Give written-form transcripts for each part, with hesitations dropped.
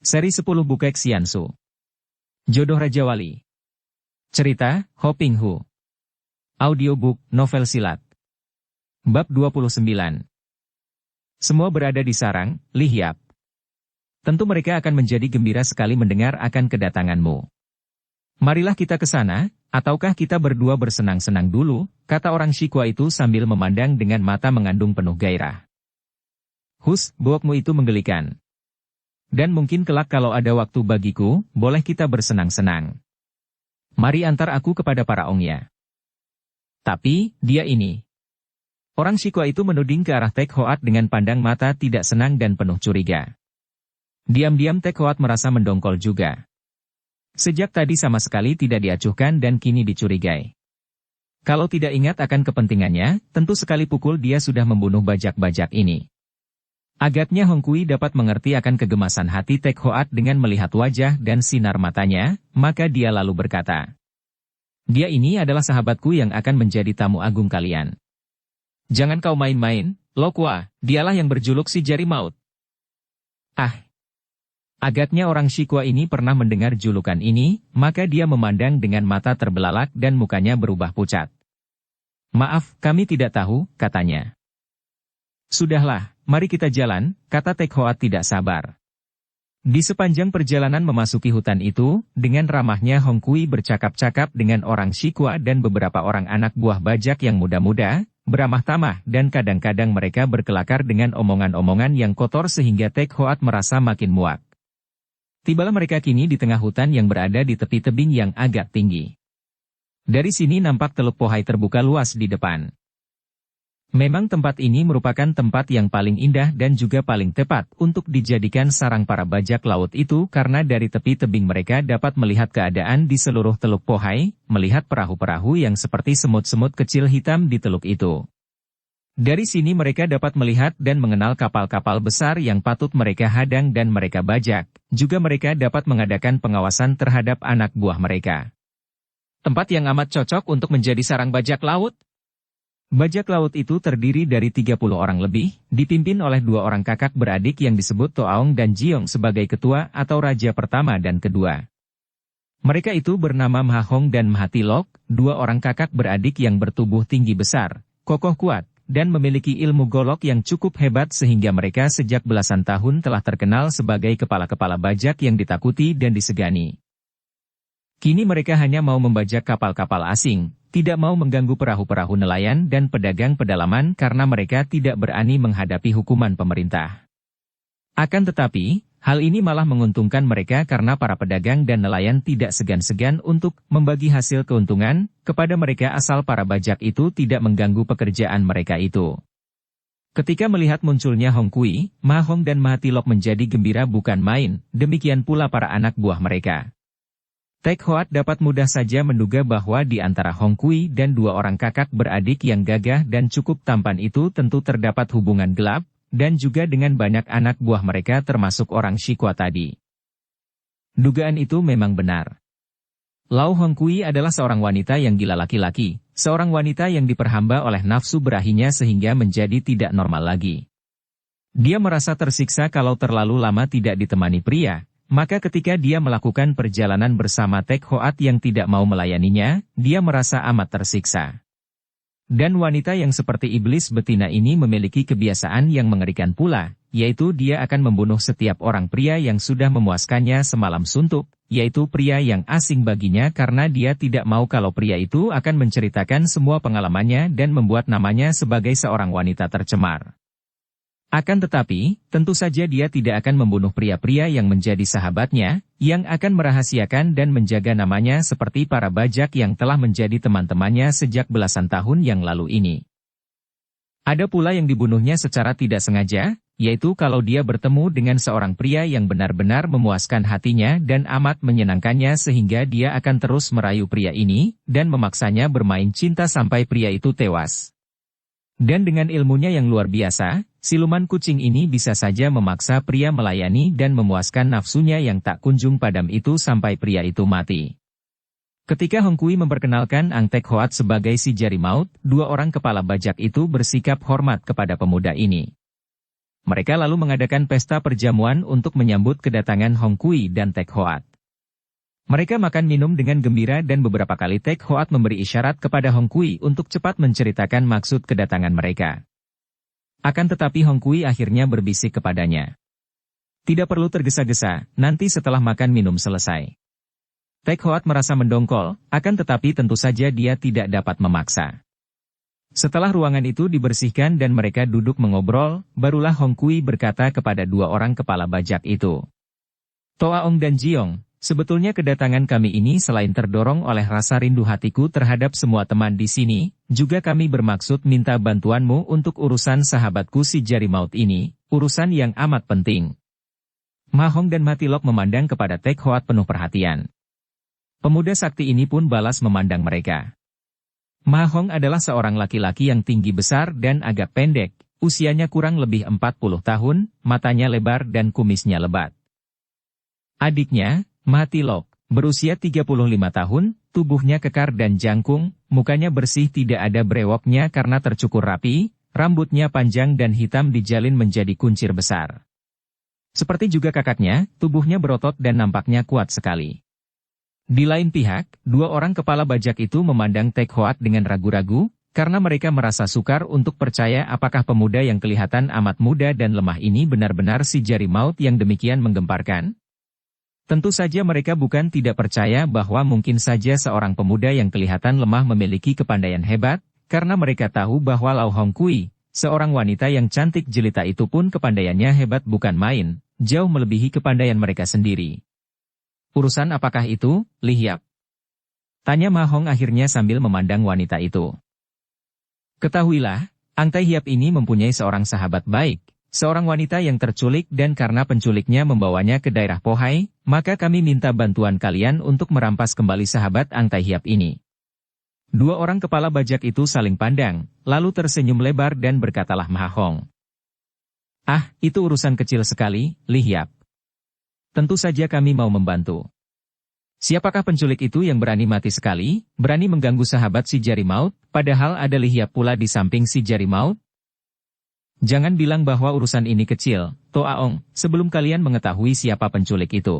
Seri 10 Bukek Xiansu. Jodoh Raja Wali. Cerita, Ho Ping Hu. Audiobook, novel silat. Bab 29. Semua berada di sarang, Li Hiap. Tentu mereka akan menjadi gembira sekali mendengar akan kedatanganmu. Marilah kita ke sana, ataukah kita berdua bersenang-senang dulu, kata orang Shikwa itu sambil memandang dengan mata mengandung penuh gairah. Hus, buakmu itu menggelikan. Dan mungkin kelak kalau ada waktu bagiku, boleh kita bersenang-senang. Mari antar aku kepada para ongya. Tapi, dia ini. Orang Shikwa itu menuding ke arah Tek Hoat dengan pandang mata tidak senang dan penuh curiga. Diam-diam Tek Hoat merasa mendongkol juga. Sejak tadi sama sekali tidak diacuhkan dan kini dicurigai. Kalau tidak ingat akan kepentingannya, tentu sekali pukul dia sudah membunuh bajak-bajak ini. Agaknya Hong Kui dapat mengerti akan kegemasan hati Tek Hoat dengan melihat wajah dan sinar matanya, maka dia lalu berkata, "Dia ini adalah sahabatku yang akan menjadi tamu agung kalian. Jangan kau main-main, Lo Kwa, dialah yang berjuluk si Jari Maut." Ah! Agaknya orang Shikwa ini pernah mendengar julukan ini, maka dia memandang dengan mata terbelalak dan mukanya berubah pucat. "Maaf, kami tidak tahu," katanya. "Sudahlah, mari kita jalan," kata Tek Hoat tidak sabar. Di sepanjang perjalanan memasuki hutan itu, dengan ramahnya Hong Kui bercakap-cakap dengan orang Shikwa dan beberapa orang anak buah bajak yang muda-muda, beramah tamah dan kadang-kadang mereka berkelakar dengan omongan-omongan yang kotor sehingga Tek Hoat merasa makin muak. Tibalah mereka kini di tengah hutan yang berada di tepi tebing yang agak tinggi. Dari sini nampak Teluk Pohai terbuka luas di depan. Memang tempat ini merupakan tempat yang paling indah dan juga paling tepat untuk dijadikan sarang para bajak laut itu karena dari tepi tebing mereka dapat melihat keadaan di seluruh Teluk Pohai, melihat perahu-perahu yang seperti semut-semut kecil hitam di teluk itu. Dari sini mereka dapat melihat dan mengenal kapal-kapal besar yang patut mereka hadang dan mereka bajak, juga mereka dapat mengadakan pengawasan terhadap anak buah mereka. Tempat yang amat cocok untuk menjadi sarang bajak laut. Bajak laut itu terdiri dari 30 orang lebih, dipimpin oleh 2 orang kakak beradik yang disebut Toaong dan Jiong sebagai ketua atau raja pertama dan kedua. Mereka itu bernama Mahong dan Mahatilok, 2 orang kakak beradik yang bertubuh tinggi besar, kokoh kuat, dan memiliki ilmu golok yang cukup hebat sehingga mereka sejak belasan tahun telah terkenal sebagai kepala-kepala bajak yang ditakuti dan disegani. Kini mereka hanya mau membajak kapal-kapal asing, tidak mau mengganggu perahu-perahu nelayan dan pedagang pedalaman karena mereka tidak berani menghadapi hukuman pemerintah. Akan tetapi, hal ini malah menguntungkan mereka karena para pedagang dan nelayan tidak segan-segan untuk membagi hasil keuntungan kepada mereka asal para bajak itu tidak mengganggu pekerjaan mereka itu. Ketika melihat munculnya Hong Kui, Mahong dan Mahatilok menjadi gembira bukan main, demikian pula para anak buah mereka. Tek Hoat dapat mudah saja menduga bahwa di antara Hong Kui dan 2 orang kakak beradik yang gagah dan cukup tampan itu tentu terdapat hubungan gelap, dan juga dengan banyak anak buah mereka termasuk orang Shikwa tadi. Dugaan itu memang benar. Lau Hong Kui adalah seorang wanita yang gila laki-laki, seorang wanita yang diperhamba oleh nafsu berahinya sehingga menjadi tidak normal lagi. Dia merasa tersiksa kalau terlalu lama tidak ditemani pria. Maka ketika dia melakukan perjalanan bersama Tek Hoat yang tidak mau melayaninya, dia merasa amat tersiksa. Dan wanita yang seperti iblis betina ini memiliki kebiasaan yang mengerikan pula, yaitu dia akan membunuh setiap orang pria yang sudah memuaskannya semalam suntuk, yaitu pria yang asing baginya karena dia tidak mau kalau pria itu akan menceritakan semua pengalamannya dan membuat namanya sebagai seorang wanita tercemar. Akan tetapi, tentu saja dia tidak akan membunuh pria-pria yang menjadi sahabatnya, yang akan merahasiakan dan menjaga namanya seperti para bajak yang telah menjadi teman-temannya sejak belasan tahun yang lalu ini. Ada pula yang dibunuhnya secara tidak sengaja, yaitu kalau dia bertemu dengan seorang pria yang benar-benar memuaskan hatinya dan amat menyenangkannya sehingga dia akan terus merayu pria ini, dan memaksanya bermain cinta sampai pria itu tewas. Dan dengan ilmunya yang luar biasa, siluman kucing ini bisa saja memaksa pria melayani dan memuaskan nafsunya yang tak kunjung padam itu sampai pria itu mati. Ketika Hong Kui memperkenalkan Ang Tek Hoat sebagai si Jari Maut, 2 orang kepala bajak itu bersikap hormat kepada pemuda ini. Mereka lalu mengadakan pesta perjamuan untuk menyambut kedatangan Hong Kui dan Tek Hoat. Mereka makan minum dengan gembira dan beberapa kali Tek Hoat memberi isyarat kepada Hong Kui untuk cepat menceritakan maksud kedatangan mereka. Akan tetapi Hong Kui akhirnya berbisik kepadanya. Tidak perlu tergesa-gesa, nanti setelah makan minum selesai. Tek Hoat merasa mendongkol, akan tetapi tentu saja dia tidak dapat memaksa. Setelah ruangan itu dibersihkan dan mereka duduk mengobrol, barulah Hong Kui berkata kepada dua orang kepala bajak itu. Toa Ong dan Jiong, sebetulnya kedatangan kami ini selain terdorong oleh rasa rindu hatiku terhadap semua teman di sini, juga kami bermaksud minta bantuanmu untuk urusan sahabatku si Jari Maut ini, urusan yang amat penting. Ma Hong dan Ma Tilok memandang kepada Tek Hoat penuh perhatian. Pemuda sakti ini pun balas memandang mereka. Ma Hong adalah seorang laki-laki yang tinggi besar dan agak pendek, usianya kurang lebih 40 tahun, matanya lebar dan kumisnya lebat. Adiknya, Ma Tilok, berusia 35 tahun, tubuhnya kekar dan jangkung, mukanya bersih tidak ada brewoknya karena tercukur rapi, rambutnya panjang dan hitam dijalin menjadi kuncir besar. Seperti juga kakaknya, tubuhnya berotot dan nampaknya kuat sekali. Di lain pihak, dua orang kepala bajak itu memandang Tek Hoat dengan ragu-ragu, karena mereka merasa sukar untuk percaya apakah pemuda yang kelihatan amat muda dan lemah ini benar-benar si Jari Maut yang demikian menggemparkan. Tentu saja mereka bukan tidak percaya bahwa mungkin saja seorang pemuda yang kelihatan lemah memiliki kepandaian hebat, karena mereka tahu bahwa Lau Hong Kui, seorang wanita yang cantik jelita itu pun kepandaiannya hebat bukan main, jauh melebihi kepandaian mereka sendiri. Urusan apakah itu, Li Hiap? Tanya Ma Hong akhirnya sambil memandang wanita itu. Ketahuilah, Ang Tai Hiap ini mempunyai seorang sahabat baik, seorang wanita yang terculik dan karena penculiknya membawanya ke daerah Pohai, maka kami minta bantuan kalian untuk merampas kembali sahabat Ang Tai Hiap ini. Dua orang kepala bajak itu saling pandang, lalu tersenyum lebar dan berkatalah Ma Hong. Ah, itu urusan kecil sekali, Li Hiap. Tentu saja kami mau membantu. Siapakah penculik itu yang berani mati sekali, berani mengganggu sahabat si Jari Maut, padahal ada Li Hiap pula di samping si Jari Maut? Jangan bilang bahwa urusan ini kecil, Toa Ong, sebelum kalian mengetahui siapa penculik itu.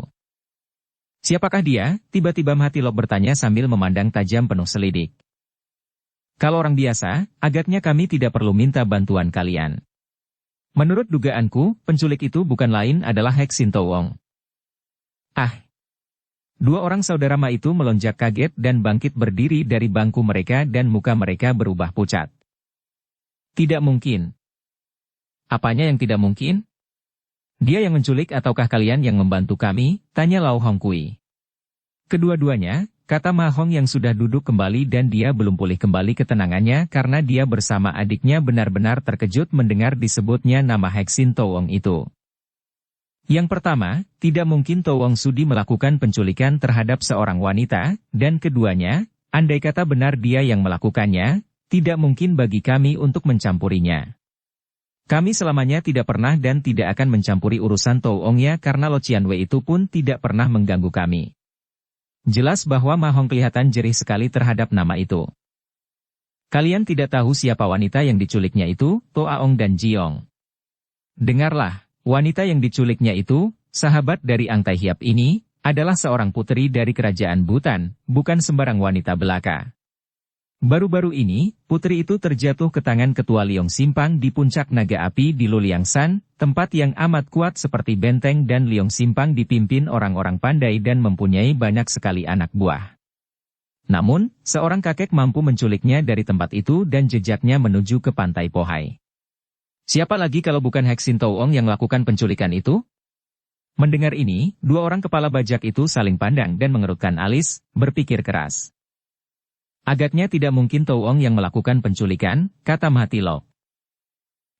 Siapakah dia? Tiba-tiba Ma Tilok bertanya sambil memandang tajam penuh selidik. Kalau orang biasa, agaknya kami tidak perlu minta bantuan kalian. Menurut dugaanku, penculik itu bukan lain adalah Hek Sin Towong. Ah! Dua orang saudara Ma itu melonjak kaget dan bangkit berdiri dari bangku mereka dan muka mereka berubah pucat. Tidak mungkin. Apanya yang tidak mungkin? Dia yang menculik ataukah kalian yang membantu kami? Tanya Lau Hong Kui. Kedua-duanya, kata Ma Hong yang sudah duduk kembali dan dia belum pulih kembali ketenangannya karena dia bersama adiknya benar-benar terkejut mendengar disebutnya nama Hek Sin Towong itu. Yang pertama, tidak mungkin Towong sudi melakukan penculikan terhadap seorang wanita, dan keduanya, andai kata benar dia yang melakukannya, tidak mungkin bagi kami untuk mencampurinya. Kami selamanya tidak pernah dan tidak akan mencampuri urusan Towongnya karena Lo Cianwei itu pun tidak pernah mengganggu kami. Jelas bahwa Ma Hong kelihatan jerih sekali terhadap nama itu. Kalian tidak tahu siapa wanita yang diculiknya itu, Toa Ong dan Jiong. Dengarlah. Wanita yang diculiknya itu, sahabat dari Ang Tai Hiap ini, adalah seorang putri dari kerajaan Butan, bukan sembarang wanita belaka. Baru-baru ini, putri itu terjatuh ke tangan ketua Liong Simpang di puncak naga api di Luliangsan, tempat yang amat kuat seperti benteng dan Liong Simpang dipimpin orang-orang pandai dan mempunyai banyak sekali anak buah. Namun, seorang kakek mampu menculiknya dari tempat itu dan jejaknya menuju ke pantai Pohai. Siapa lagi kalau bukan Hek Sin Towong yang melakukan penculikan itu? Mendengar ini, dua orang kepala bajak itu saling pandang dan mengerutkan alis, berpikir keras. Agaknya tidak mungkin Towong yang melakukan penculikan, kata Ma Tilok.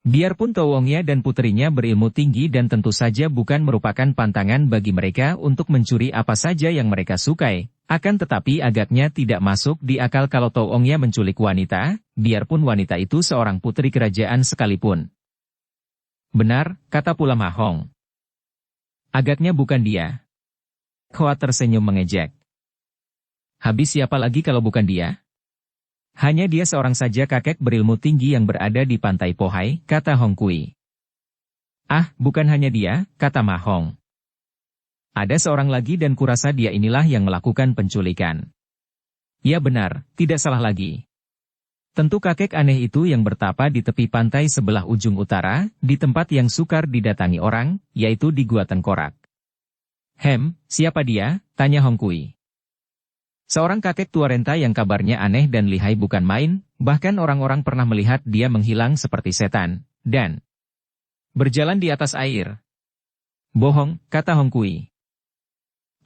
Biarpun Towongnya dan putrinya berilmu tinggi dan tentu saja bukan merupakan pantangan bagi mereka untuk mencuri apa saja yang mereka sukai, akan tetapi agaknya tidak masuk di akal kalau Towongnya menculik wanita, biarpun wanita itu seorang putri kerajaan sekalipun. Benar, kata pula Ma Hong. Agaknya bukan dia. Hoa tersenyum mengejek. Habis siapa lagi kalau bukan dia? Hanya dia seorang saja kakek berilmu tinggi yang berada di pantai Pohai, kata Hong Kui. Ah, bukan hanya dia, kata Ma Hong. Ada seorang lagi dan kurasa dia inilah yang melakukan penculikan. Ya benar, tidak salah lagi. Tentu kakek aneh itu yang bertapa di tepi pantai sebelah ujung utara, di tempat yang sukar didatangi orang, yaitu di Gua Tengkorak. Siapa dia? Tanya Hong Kui. Seorang kakek tua renta yang kabarnya aneh dan lihai bukan main, bahkan orang-orang pernah melihat dia menghilang seperti setan, dan berjalan di atas air. Bohong, kata Hong Kui.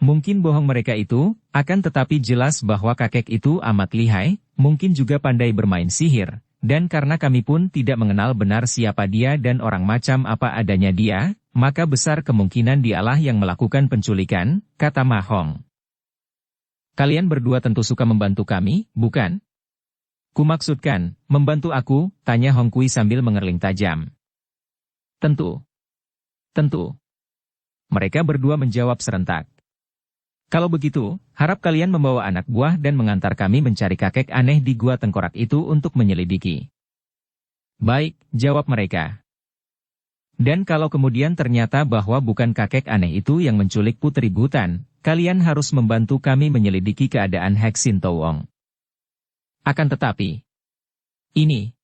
Mungkin bohong mereka itu, akan tetapi jelas bahwa kakek itu amat lihai, mungkin juga pandai bermain sihir, dan karena kami pun tidak mengenal benar siapa dia dan orang macam apa adanya dia, maka besar kemungkinan dialah yang melakukan penculikan, kata Ma Hong. Kalian berdua tentu suka membantu kami, bukan? Kumaksudkan, membantu aku, tanya Hong Kui sambil mengerling tajam. Tentu. Tentu. Mereka berdua menjawab serentak. Kalau begitu, harap kalian membawa anak buah dan mengantar kami mencari kakek aneh di Gua Tengkorak itu untuk menyelidiki. Baik, jawab mereka. Dan kalau kemudian ternyata bahwa bukan kakek aneh itu yang menculik Putri Butan, kalian harus membantu kami menyelidiki keadaan Hek Sin Towong. Akan tetapi, ini.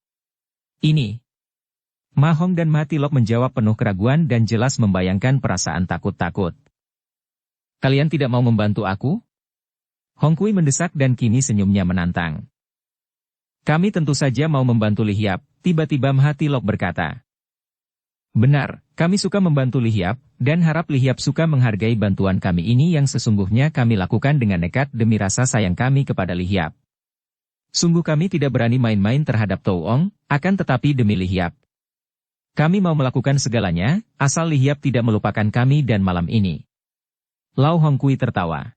Ma Hong dan Ma Tilok menjawab penuh keraguan dan jelas membayangkan perasaan takut-takut. Kalian tidak mau membantu aku? Hong Kui mendesak dan kini senyumnya menantang. Kami tentu saja mau membantu Li Hiap, tiba-tiba Ma Tilok berkata. Benar, kami suka membantu Li Hiap, dan harap Li Hiap suka menghargai bantuan kami ini yang sesungguhnya kami lakukan dengan nekat demi rasa sayang kami kepada Li Hiap. Sungguh kami tidak berani main-main terhadap Towong, akan tetapi demi Li Hiap. Kami mau melakukan segalanya, asal Li Hiap tidak melupakan kami dan malam ini. Lau Hong Kui tertawa.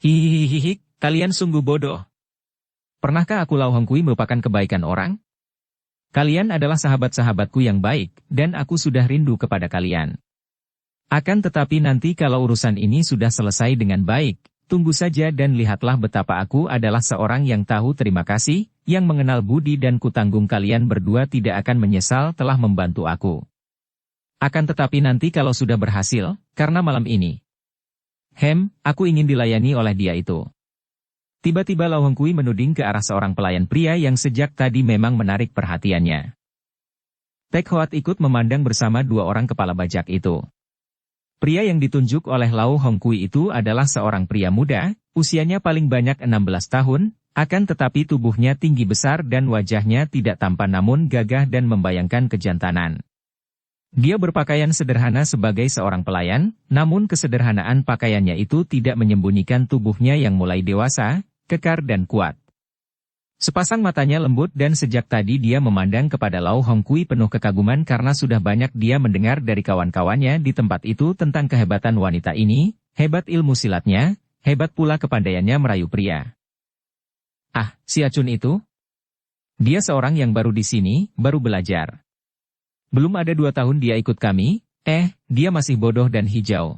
Hihihihi, kalian sungguh bodoh. Pernahkah aku Lau Hong Kui melupakan kebaikan orang? Kalian adalah sahabat-sahabatku yang baik, dan aku sudah rindu kepada kalian. Akan tetapi nanti kalau urusan ini sudah selesai dengan baik, tunggu saja dan lihatlah betapa aku adalah seorang yang tahu terima kasih, yang mengenal budi dan kutanggung kalian berdua tidak akan menyesal telah membantu aku. Akan tetapi nanti kalau sudah berhasil, karena malam ini. Aku ingin dilayani oleh dia itu. Tiba-tiba Lau Hong Kui menuding ke arah seorang pelayan pria yang sejak tadi memang menarik perhatiannya. Tek Hoat ikut memandang bersama dua orang kepala bajak itu. Pria yang ditunjuk oleh Lau Hong Kui itu adalah seorang pria muda, usianya paling banyak 16 tahun, akan tetapi tubuhnya tinggi besar dan wajahnya tidak tampan namun gagah dan membayangkan kejantanan. Dia berpakaian sederhana sebagai seorang pelayan, namun kesederhanaan pakaiannya itu tidak menyembunyikan tubuhnya yang mulai dewasa, kekar dan kuat. Sepasang matanya lembut dan sejak tadi dia memandang kepada Lau Hong Kui penuh kekaguman karena sudah banyak dia mendengar dari kawan-kawannya di tempat itu tentang kehebatan wanita ini, hebat ilmu silatnya, hebat pula kepandaiannya merayu pria. Ah, si Acun itu? Dia seorang yang baru di sini, baru belajar. Belum ada 2 tahun dia ikut kami, dia masih bodoh dan hijau.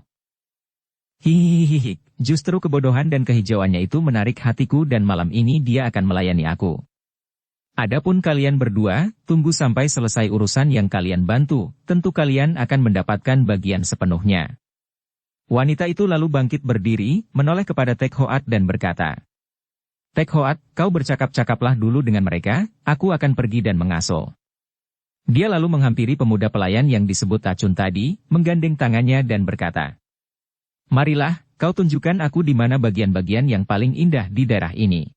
Hihihihi, justru kebodohan dan kehijauannya itu menarik hatiku dan malam ini dia akan melayani aku. Adapun kalian berdua, tunggu sampai selesai urusan yang kalian bantu, tentu kalian akan mendapatkan bagian sepenuhnya. Wanita itu lalu bangkit berdiri, menoleh kepada Tek Hoat dan berkata, Tek Hoat, kau bercakap-cakaplah dulu dengan mereka, aku akan pergi dan mengasuh. Dia lalu menghampiri pemuda pelayan yang disebut Acun tadi, menggandeng tangannya dan berkata, Marilah, kau tunjukkan aku di mana bagian-bagian yang paling indah di daerah ini.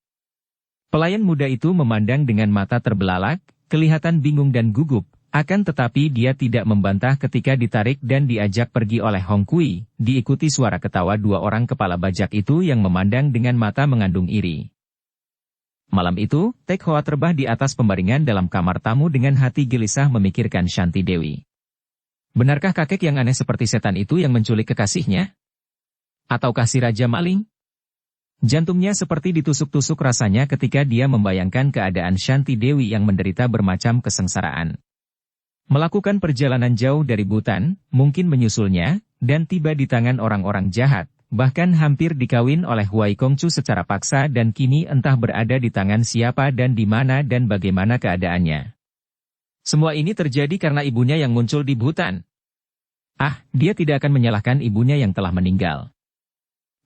Pelayan muda itu memandang dengan mata terbelalak, kelihatan bingung dan gugup, akan tetapi dia tidak membantah ketika ditarik dan diajak pergi oleh Hong Kui, diikuti suara ketawa 2 orang kepala bajak itu yang memandang dengan mata mengandung iri. Malam itu, Tek Hoa terbah di atas pembaringan dalam kamar tamu dengan hati gelisah memikirkan Shanti Dewi. Benarkah kakek yang aneh seperti setan itu yang menculik kekasihnya? Ataukah si Raja Maling? Jantungnya seperti ditusuk-tusuk rasanya ketika dia membayangkan keadaan Shanti Dewi yang menderita bermacam kesengsaraan. Melakukan perjalanan jauh dari Butan, mungkin menyusulnya, dan tiba di tangan orang-orang jahat. Bahkan hampir dikawin oleh Huai Kongcu secara paksa dan kini entah berada di tangan siapa dan di mana dan bagaimana keadaannya. Semua ini terjadi karena ibunya yang muncul di hutan. Ah, dia tidak akan menyalahkan ibunya yang telah meninggal.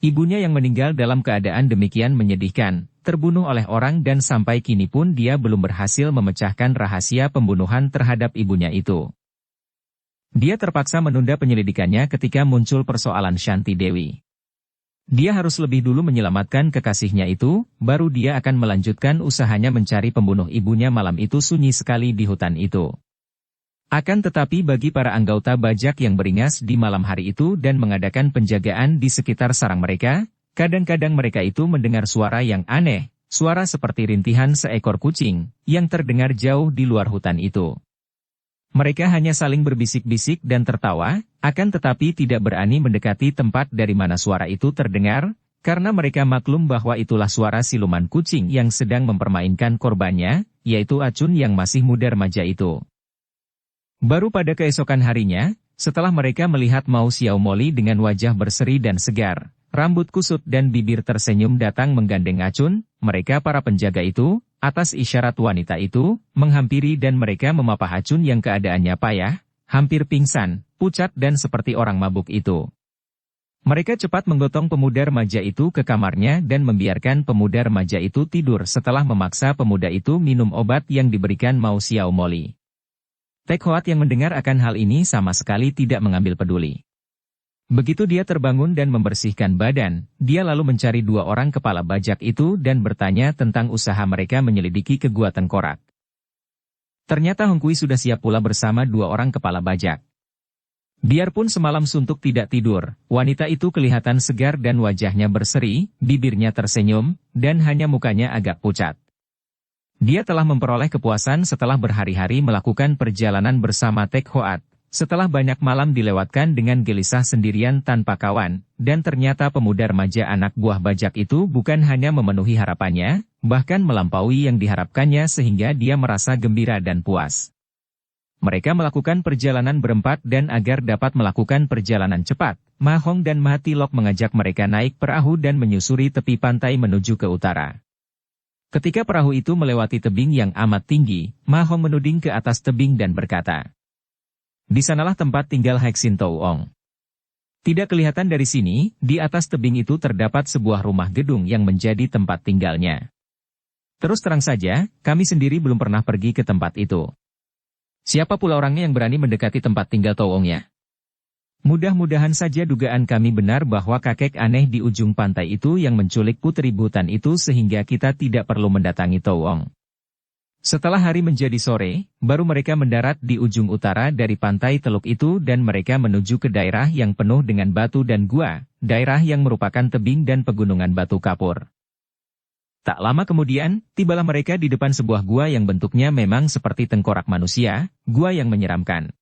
Ibunya yang meninggal dalam keadaan demikian menyedihkan, terbunuh oleh orang dan sampai kini pun dia belum berhasil memecahkan rahasia pembunuhan terhadap ibunya itu. Dia terpaksa menunda penyelidikannya ketika muncul persoalan Shanti Dewi. Dia harus lebih dulu menyelamatkan kekasihnya itu, baru dia akan melanjutkan usahanya mencari pembunuh ibunya. Malam itu sunyi sekali di hutan itu. Akan tetapi bagi para anggota bajak yang beringas di malam hari itu dan mengadakan penjagaan di sekitar sarang mereka, kadang-kadang mereka itu mendengar suara yang aneh, suara seperti rintihan seekor kucing, yang terdengar jauh di luar hutan itu. Mereka hanya saling berbisik-bisik dan tertawa, akan tetapi tidak berani mendekati tempat dari mana suara itu terdengar, karena mereka maklum bahwa itulah suara siluman kucing yang sedang mempermainkan korbannya, yaitu Acun yang masih muda remaja itu. Baru pada keesokan harinya, setelah mereka melihat Mao Xiao Moli dengan wajah berseri dan segar, rambut kusut dan bibir tersenyum datang menggandeng Acun, mereka para penjaga itu, atas isyarat wanita itu, menghampiri dan mereka memapah Acun yang keadaannya payah, hampir pingsan, pucat dan seperti orang mabuk itu. Mereka cepat menggotong pemuda remaja itu ke kamarnya dan membiarkan pemuda remaja itu tidur setelah memaksa pemuda itu minum obat yang diberikan Mao Xiao Moli. Tek Hoat yang mendengar akan hal ini sama sekali tidak mengambil peduli. Begitu dia terbangun dan membersihkan badan, dia lalu mencari dua orang kepala bajak itu dan bertanya tentang usaha mereka menyelidiki ke Gua Tengkorak. Ternyata Hong Kui sudah siap pula bersama dua orang kepala bajak. Biarpun semalam suntuk tidak tidur, wanita itu kelihatan segar dan wajahnya berseri, bibirnya tersenyum, dan hanya mukanya agak pucat. Dia telah memperoleh kepuasan setelah berhari-hari melakukan perjalanan bersama Tek Hoat, setelah banyak malam dilewatkan dengan gelisah sendirian tanpa kawan, dan ternyata pemuda remaja anak buah bajak itu bukan hanya memenuhi harapannya, bahkan melampaui yang diharapkannya sehingga dia merasa gembira dan puas. Mereka melakukan perjalanan berempat dan agar dapat melakukan perjalanan cepat, Ma Hong dan Ma Tilok mengajak mereka naik perahu dan menyusuri tepi pantai menuju ke utara. Ketika perahu itu melewati tebing yang amat tinggi, Ma Hong menuding ke atas tebing dan berkata, "Di sanalah tempat tinggal Heksin Touong." Tidak kelihatan dari sini, di atas tebing itu terdapat sebuah rumah gedung yang menjadi tempat tinggalnya. Terus terang saja, kami sendiri belum pernah pergi ke tempat itu. Siapa pula orangnya yang berani mendekati tempat tinggal Touongnya? Mudah-mudahan saja dugaan kami benar bahwa kakek aneh di ujung pantai itu yang menculik putri Butan itu sehingga kita tidak perlu mendatangi Touong. Setelah hari menjadi sore, baru mereka mendarat di ujung utara dari pantai teluk itu dan mereka menuju ke daerah yang penuh dengan batu dan gua, daerah yang merupakan tebing dan pegunungan batu kapur. Tak lama kemudian, tibalah mereka di depan sebuah gua yang bentuknya memang seperti tengkorak manusia, gua yang menyeramkan.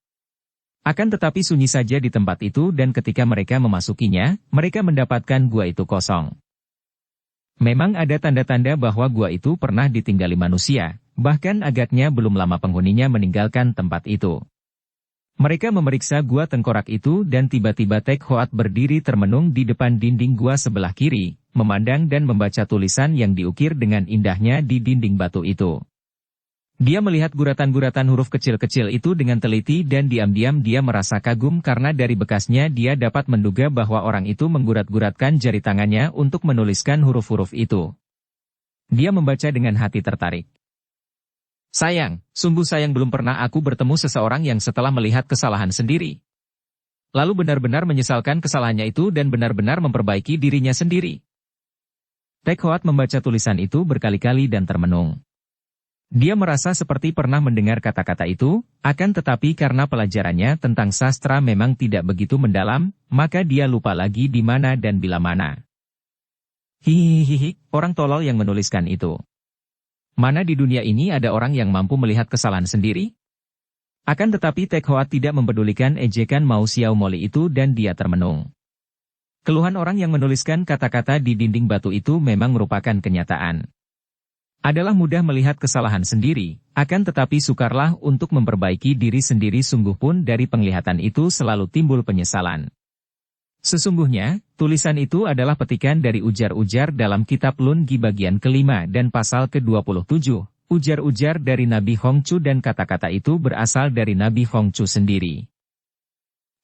Akan tetapi sunyi saja di tempat itu dan ketika mereka memasukinya, mereka mendapatkan gua itu kosong. Memang ada tanda-tanda bahwa gua itu pernah ditinggali manusia, bahkan agaknya belum lama penghuninya meninggalkan tempat itu. Mereka memeriksa gua tengkorak itu dan tiba-tiba Tek Hoat berdiri termenung di depan dinding gua sebelah kiri, memandang dan membaca tulisan yang diukir dengan indahnya di dinding batu itu. Dia melihat guratan-guratan huruf kecil-kecil itu dengan teliti dan diam-diam dia merasa kagum karena dari bekasnya dia dapat menduga bahwa orang itu menggurat-guratkan jari tangannya untuk menuliskan huruf-huruf itu. Dia membaca dengan hati tertarik. Sayang, sungguh sayang belum pernah aku bertemu seseorang yang setelah melihat kesalahan sendiri, lalu benar-benar menyesalkan kesalahannya itu dan benar-benar memperbaiki dirinya sendiri. Tek Hoat membaca tulisan itu berkali-kali dan termenung. Dia merasa seperti pernah mendengar kata-kata itu, akan tetapi karena pelajarannya tentang sastra memang tidak begitu mendalam, maka dia lupa lagi di mana dan bila mana. Hihihihi, orang tolol yang menuliskan itu. Mana di dunia ini ada orang yang mampu melihat kesalahan sendiri? Akan tetapi Tek Hoat tidak mempedulikan ejekan Mao Xiao Moli itu dan dia termenung. Keluhan orang yang menuliskan kata-kata di dinding batu itu memang merupakan kenyataan. Adalah mudah melihat kesalahan sendiri, akan tetapi sukarlah untuk memperbaiki diri sendiri sungguh pun dari penglihatan itu selalu timbul penyesalan. Sesungguhnya, tulisan itu adalah petikan dari ujar-ujar dalam kitab Lun Gi bagian kelima dan pasal ke-27, Ujar-ujar dari Nabi Hongcu dan kata-kata itu berasal dari Nabi Hongcu sendiri.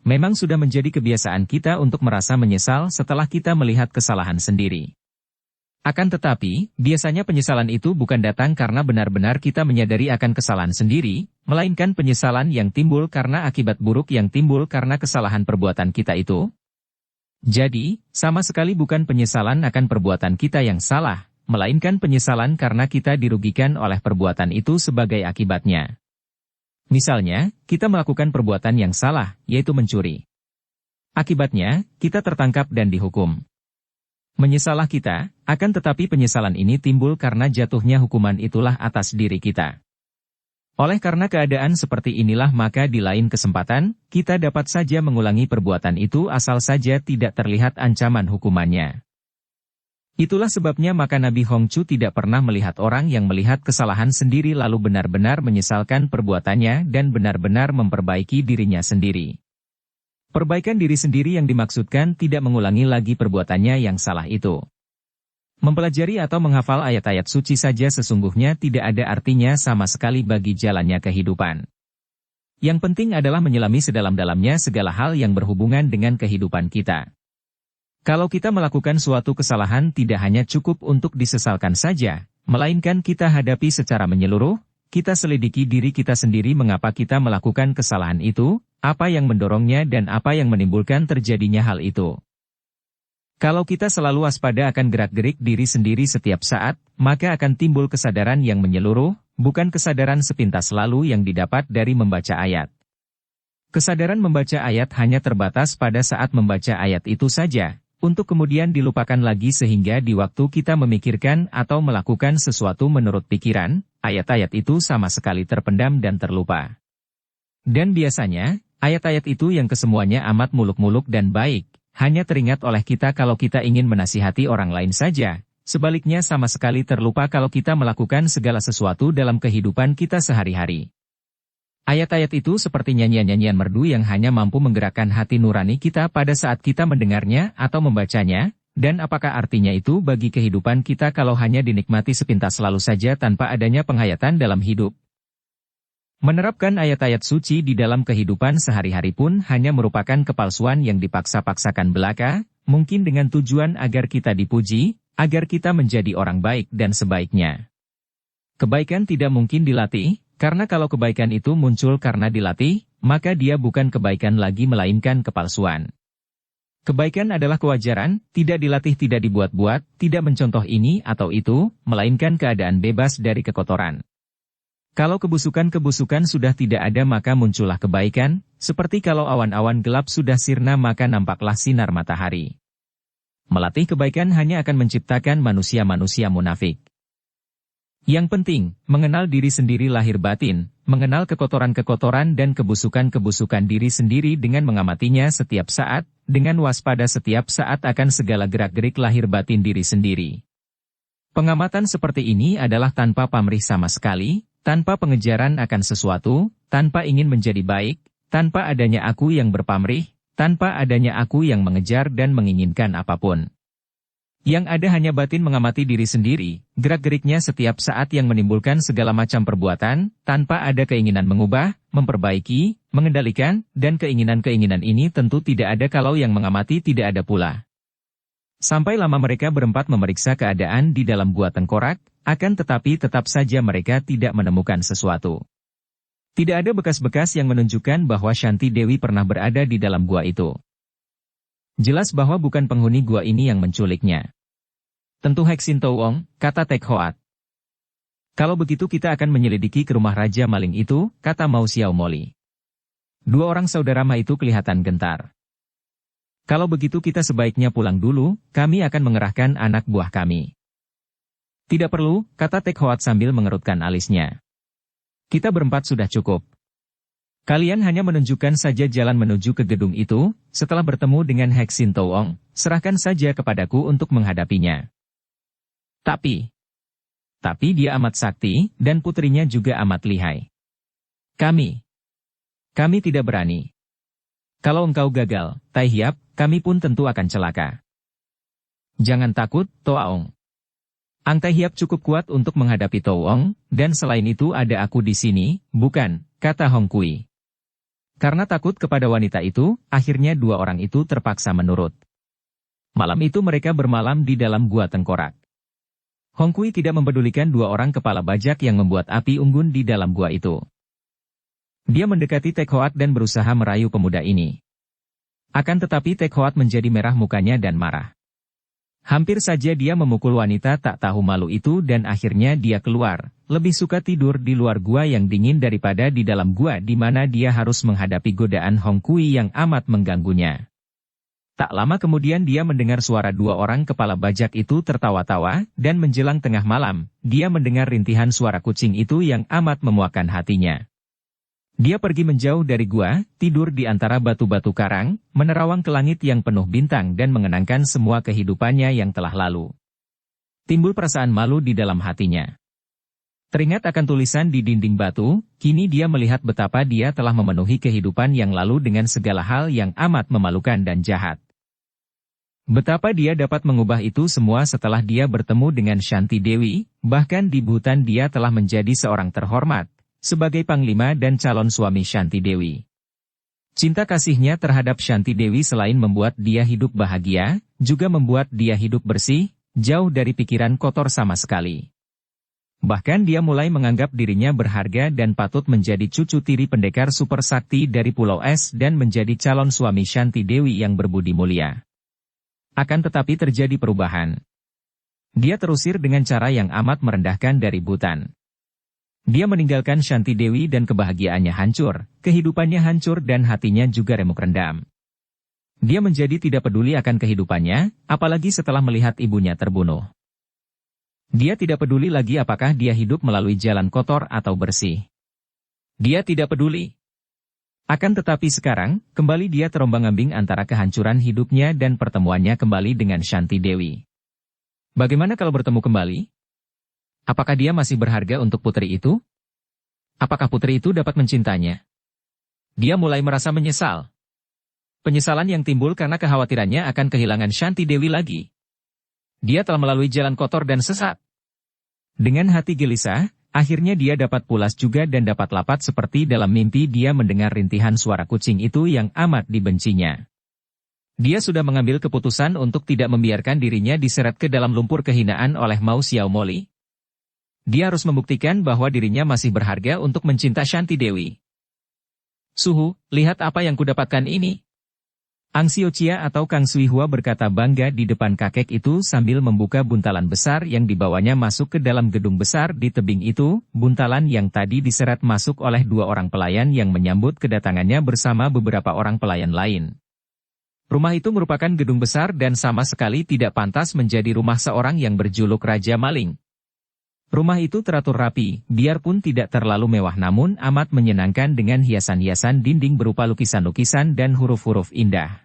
Memang sudah menjadi kebiasaan kita untuk merasa menyesal setelah kita melihat kesalahan sendiri. Akan tetapi, biasanya penyesalan itu bukan datang karena benar-benar kita menyadari akan kesalahan sendiri, melainkan penyesalan yang timbul karena akibat buruk yang timbul karena kesalahan perbuatan kita itu. Jadi, sama sekali bukan penyesalan akan perbuatan kita yang salah, melainkan penyesalan karena kita dirugikan oleh perbuatan itu sebagai akibatnya. Misalnya, kita melakukan perbuatan yang salah, yaitu mencuri. Akibatnya, kita tertangkap dan dihukum. Menyesalah kita, akan tetapi penyesalan ini timbul karena jatuhnya hukuman itulah atas diri kita. Oleh karena keadaan seperti inilah maka di lain kesempatan, kita dapat saja mengulangi perbuatan itu asal saja tidak terlihat ancaman hukumannya. Itulah sebabnya maka Nabi Hongcu tidak pernah melihat orang yang melihat kesalahan sendiri lalu benar-benar menyesalkan perbuatannya dan benar-benar memperbaiki dirinya sendiri. Perbaikan diri sendiri yang dimaksudkan tidak mengulangi lagi perbuatannya yang salah itu. Mempelajari atau menghafal ayat-ayat suci saja sesungguhnya tidak ada artinya sama sekali bagi jalannya kehidupan. Yang penting adalah menyelami sedalam-dalamnya segala hal yang berhubungan dengan kehidupan kita. Kalau kita melakukan suatu kesalahan tidak hanya cukup untuk disesalkan saja, melainkan kita hadapi secara menyeluruh, kita selidiki diri kita sendiri mengapa kita melakukan kesalahan itu, apa yang mendorongnya dan apa yang menimbulkan terjadinya hal itu. Kalau kita selalu waspada akan gerak-gerik diri sendiri setiap saat, maka akan timbul kesadaran yang menyeluruh, bukan kesadaran sepintas lalu yang didapat dari membaca ayat. Kesadaran membaca ayat hanya terbatas pada saat membaca ayat itu saja, untuk kemudian dilupakan lagi sehingga di waktu kita memikirkan atau melakukan sesuatu menurut pikiran, ayat-ayat itu sama sekali terpendam dan terlupa. Dan biasanya, ayat-ayat itu yang kesemuanya amat muluk-muluk dan baik, hanya teringat oleh kita kalau kita ingin menasihati orang lain saja, sebaliknya sama sekali terlupa kalau kita melakukan segala sesuatu dalam kehidupan kita sehari-hari. Ayat-ayat itu seperti nyanyian-nyanyian merdu yang hanya mampu menggerakkan hati nurani kita pada saat kita mendengarnya atau membacanya, dan apakah artinya itu bagi kehidupan kita kalau hanya dinikmati sepintas lalu saja tanpa adanya penghayatan dalam hidup? Menerapkan ayat-ayat suci di dalam kehidupan sehari-hari pun hanya merupakan kepalsuan yang dipaksa-paksakan belaka, mungkin dengan tujuan agar kita dipuji, agar kita menjadi orang baik dan sebaiknya. Kebaikan tidak mungkin dilatih, karena kalau kebaikan itu muncul karena dilatih, maka dia bukan kebaikan lagi melainkan kepalsuan. Kebaikan adalah kewajaran, tidak dilatih tidak dibuat-buat, tidak mencontoh ini atau itu, melainkan keadaan bebas dari kekotoran. Kalau kebusukan-kebusukan sudah tidak ada maka muncullah kebaikan, seperti kalau awan-awan gelap sudah sirna maka nampaklah sinar matahari. Melatih kebaikan hanya akan menciptakan manusia-manusia munafik. Yang penting, mengenal diri sendiri lahir batin, mengenal kekotoran-kekotoran dan kebusukan-kebusukan diri sendiri dengan mengamatinya setiap saat, dengan waspada setiap saat akan segala gerak-gerik lahir batin diri sendiri. Pengamatan seperti ini adalah tanpa pamrih sama sekali, tanpa pengejaran akan sesuatu, tanpa ingin menjadi baik, tanpa adanya aku yang berpamrih, tanpa adanya aku yang mengejar dan menginginkan apapun. Yang ada hanya batin mengamati diri sendiri, gerak-geriknya setiap saat yang menimbulkan segala macam perbuatan, tanpa ada keinginan mengubah, memperbaiki, mengendalikan, dan keinginan-keinginan ini tentu tidak ada kalau yang mengamati tidak ada pula. Sampai lama mereka berempat memeriksa keadaan di dalam gua tengkorak, akan tetapi tetap saja mereka tidak menemukan sesuatu. Tidak ada bekas-bekas yang menunjukkan bahwa Shanti Dewi pernah berada di dalam gua itu. Jelas bahwa bukan penghuni gua ini yang menculiknya. Tentu Hek Sin Towong, kata Tek Hoat. Kalau begitu kita akan menyelidiki ke rumah Raja Maling itu, kata Mau Xiao Moli. Dua orang saudara Ma itu kelihatan gentar. Kalau begitu kita sebaiknya pulang dulu, kami akan mengerahkan anak buah kami. Tidak perlu, kata Tek Hoat sambil mengerutkan alisnya. Kita berempat sudah cukup. Kalian hanya menunjukkan saja jalan menuju ke gedung itu, setelah bertemu dengan Hek Sin Towong, serahkan saja kepadaku untuk menghadapinya. Tapi dia amat sakti, dan putrinya juga amat lihai. Kami tidak berani. Kalau engkau gagal, Tai Hiap, kami pun tentu akan celaka. Jangan takut, Toaong. Ang Tai Hiap cukup kuat untuk menghadapi Touong, dan selain itu ada aku di sini, bukan, kata Hong Kui. Karena takut kepada wanita itu, akhirnya dua orang itu terpaksa menurut. Malam itu mereka bermalam di dalam gua tengkorak. Hong Kui tidak mempedulikan dua orang kepala bajak yang membuat api unggun di dalam gua itu. Dia mendekati Tek Hoat dan berusaha merayu pemuda ini. Akan tetapi Tek Hoat menjadi merah mukanya dan marah. Hampir saja dia memukul wanita tak tahu malu itu dan akhirnya dia keluar, lebih suka tidur di luar gua yang dingin daripada di dalam gua di mana dia harus menghadapi godaan Hong Kui yang amat mengganggunya. Tak lama kemudian dia mendengar suara dua orang kepala bajak itu tertawa-tawa, dan menjelang tengah malam, dia mendengar rintihan suara kucing itu yang amat memuakkan hatinya. Dia pergi menjauh dari gua, tidur di antara batu-batu karang, menerawang ke langit yang penuh bintang dan mengenangkan semua kehidupannya yang telah lalu. Timbul perasaan malu di dalam hatinya. Teringat akan tulisan di dinding batu, kini dia melihat betapa dia telah memenuhi kehidupan yang lalu dengan segala hal yang amat memalukan dan jahat. Betapa dia dapat mengubah itu semua setelah dia bertemu dengan Shanti Dewi, bahkan di Bhutan dia telah menjadi seorang terhormat, sebagai panglima dan calon suami Shanti Dewi. Cinta kasihnya terhadap Shanti Dewi selain membuat dia hidup bahagia, juga membuat dia hidup bersih, jauh dari pikiran kotor sama sekali. Bahkan dia mulai menganggap dirinya berharga dan patut menjadi cucu tiri pendekar super sakti dari Pulau Es dan menjadi calon suami Shanti Dewi yang berbudi mulia. Akan tetapi terjadi perubahan. Dia terusir dengan cara yang amat merendahkan dari Bhutan. Dia meninggalkan Shanti Dewi dan kebahagiaannya hancur, kehidupannya hancur dan hatinya juga remuk rendam. Dia menjadi tidak peduli akan kehidupannya, apalagi setelah melihat ibunya terbunuh. Dia tidak peduli lagi apakah dia hidup melalui jalan kotor atau bersih. Dia tidak peduli. Akan tetapi sekarang, kembali dia terombang-ambing antara kehancuran hidupnya dan pertemuannya kembali dengan Shanti Dewi. Bagaimana kalau bertemu kembali? Apakah dia masih berharga untuk putri itu? Apakah putri itu dapat mencintanya? Dia mulai merasa menyesal. Penyesalan yang timbul karena kekhawatirannya akan kehilangan Shanti Dewi lagi. Dia telah melalui jalan kotor dan sesat. Dengan hati gelisah, akhirnya dia dapat pulas juga dan dapat lapat seperti dalam mimpi dia mendengar rintihan suara kucing itu yang amat dibencinya. Dia sudah mengambil keputusan untuk tidak membiarkan dirinya diseret ke dalam lumpur kehinaan oleh Mao Xiao Moli. Dia harus membuktikan bahwa dirinya masih berharga untuk mencinta Shanti Dewi. Suhu, lihat apa yang kudapatkan ini. Ang Xiuqia atau Kang Sui Hua berkata bangga di depan kakek itu sambil membuka buntalan besar yang dibawanya masuk ke dalam gedung besar di tebing itu, buntalan yang tadi diseret masuk oleh dua orang pelayan yang menyambut kedatangannya bersama beberapa orang pelayan lain. Rumah itu merupakan gedung besar dan sama sekali tidak pantas menjadi rumah seorang yang berjuluk Raja Maling. Rumah itu teratur rapi, biarpun tidak terlalu mewah namun amat menyenangkan dengan hiasan-hiasan dinding berupa lukisan-lukisan dan huruf-huruf indah.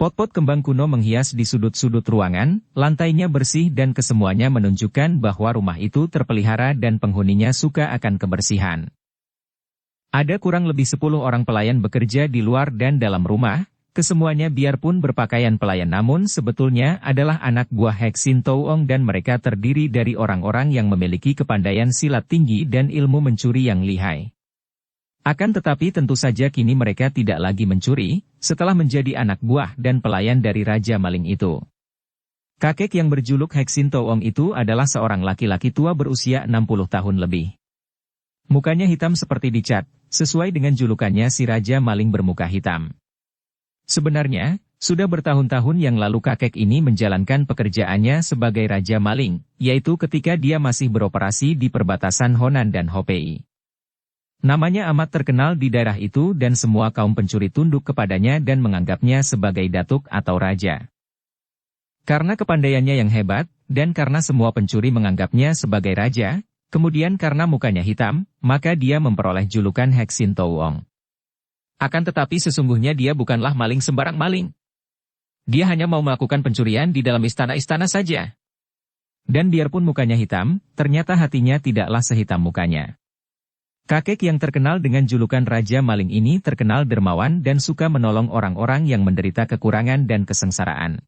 Pot-pot kembang kuno menghias di sudut-sudut ruangan, lantainya bersih dan kesemuanya menunjukkan bahwa rumah itu terpelihara dan penghuninya suka akan kebersihan. Ada kurang lebih 10 orang pelayan bekerja di luar dan dalam rumah. Kesemuanya biarpun berpakaian pelayan namun sebetulnya adalah anak buah Heksin Touong dan mereka terdiri dari orang-orang yang memiliki kepandaian silat tinggi dan ilmu mencuri yang lihai. Akan tetapi tentu saja kini mereka tidak lagi mencuri, setelah menjadi anak buah dan pelayan dari Raja Maling itu. Kakek yang berjuluk Heksin Touong itu adalah seorang laki-laki tua berusia 60 tahun lebih. Mukanya hitam seperti dicat, sesuai dengan julukannya si Raja Maling bermuka hitam. Sebenarnya, sudah bertahun-tahun yang lalu kakek ini menjalankan pekerjaannya sebagai Raja Maling, yaitu ketika dia masih beroperasi di perbatasan Honan dan Hopei. Namanya amat terkenal di daerah itu dan semua kaum pencuri tunduk kepadanya dan menganggapnya sebagai datuk atau raja. Karena kepandaiannya yang hebat, dan karena semua pencuri menganggapnya sebagai raja, kemudian karena mukanya hitam, maka dia memperoleh julukan Heksin Touong. Akan tetapi sesungguhnya dia bukanlah maling sembarang maling. Dia hanya mau melakukan pencurian di dalam istana-istana saja. Dan biarpun mukanya hitam, ternyata hatinya tidaklah sehitam mukanya. Kakek yang terkenal dengan julukan Raja Maling ini terkenal dermawan dan suka menolong orang-orang yang menderita kekurangan dan kesengsaraan.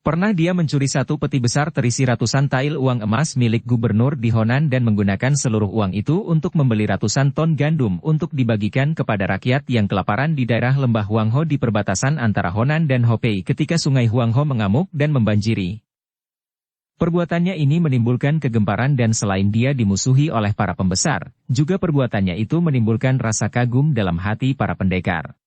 Pernah dia mencuri satu peti besar terisi ratusan tael uang emas milik gubernur di Honan dan menggunakan seluruh uang itu untuk membeli ratusan ton gandum untuk dibagikan kepada rakyat yang kelaparan di daerah lembah Huangho di perbatasan antara Honan dan Hopei ketika sungai Huangho mengamuk dan membanjiri. Perbuatannya ini menimbulkan kegemparan dan selain dia dimusuhi oleh para pembesar, juga perbuatannya itu menimbulkan rasa kagum dalam hati para pendekar.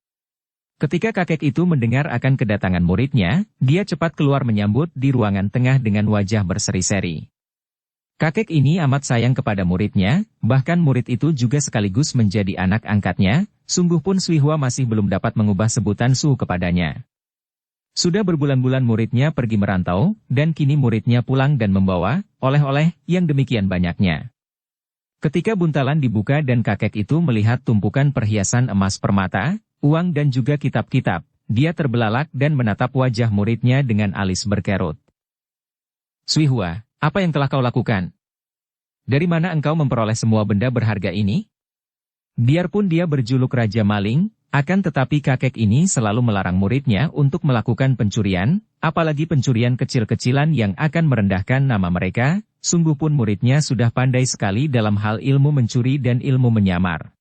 Ketika kakek itu mendengar akan kedatangan muridnya, dia cepat keluar menyambut di ruangan tengah dengan wajah berseri-seri. Kakek ini amat sayang kepada muridnya, bahkan murid itu juga sekaligus menjadi anak angkatnya, sungguh pun Sui Hua masih belum dapat mengubah sebutan Su kepadanya. Sudah berbulan-bulan muridnya pergi merantau, dan kini muridnya pulang dan membawa oleh-oleh yang demikian banyaknya. Ketika buntalan dibuka dan kakek itu melihat tumpukan perhiasan emas permata, uang dan juga kitab-kitab, dia terbelalak dan menatap wajah muridnya dengan alis berkerut. Sui Hua, apa yang telah kau lakukan? Dari mana engkau memperoleh semua benda berharga ini? Biarpun dia berjuluk Raja Maling, akan tetapi kakek ini selalu melarang muridnya untuk melakukan pencurian, apalagi pencurian kecil-kecilan yang akan merendahkan nama mereka, sungguh pun muridnya sudah pandai sekali dalam hal ilmu mencuri dan ilmu menyamar.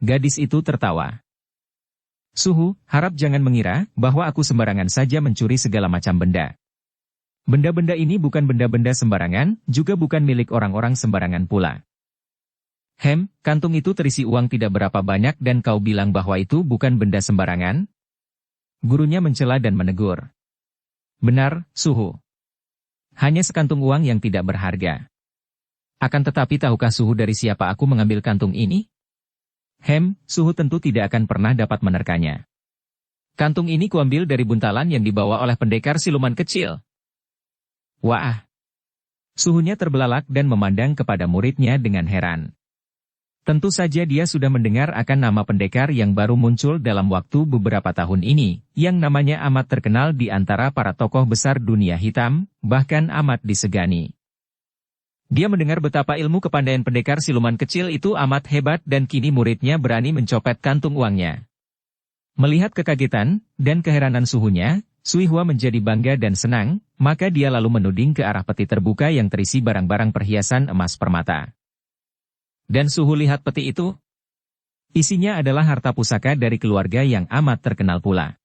Gadis itu tertawa. Suhu, harap jangan mengira bahwa aku sembarangan saja mencuri segala macam benda. Benda-benda ini bukan benda-benda sembarangan, juga bukan milik orang-orang sembarangan pula. Kantung itu terisi uang tidak berapa banyak dan kau bilang bahwa itu bukan benda sembarangan? Gurunya mencela dan menegur. Benar, Suhu. Hanya sekantung uang yang tidak berharga. Akan tetapi tahukah Suhu dari siapa aku mengambil kantung ini? Suhu tentu tidak akan pernah dapat menerkanya. Kantung ini kuambil dari buntalan yang dibawa oleh pendekar siluman kecil. Wah! Suhunya terbelalak dan memandang kepada muridnya dengan heran. Tentu saja dia sudah mendengar akan nama pendekar yang baru muncul dalam waktu beberapa tahun ini, yang namanya amat terkenal di antara para tokoh besar dunia hitam, bahkan amat disegani. Dia mendengar betapa ilmu kepandaian pendekar siluman kecil itu amat hebat dan kini muridnya berani mencopet kantung uangnya. Melihat kekagetan dan keheranan Suhunya, Sui Hua menjadi bangga dan senang, maka dia lalu menuding ke arah peti terbuka yang terisi barang-barang perhiasan emas permata. Dan Suhu lihat peti itu? Isinya adalah harta pusaka dari keluarga yang amat terkenal pula.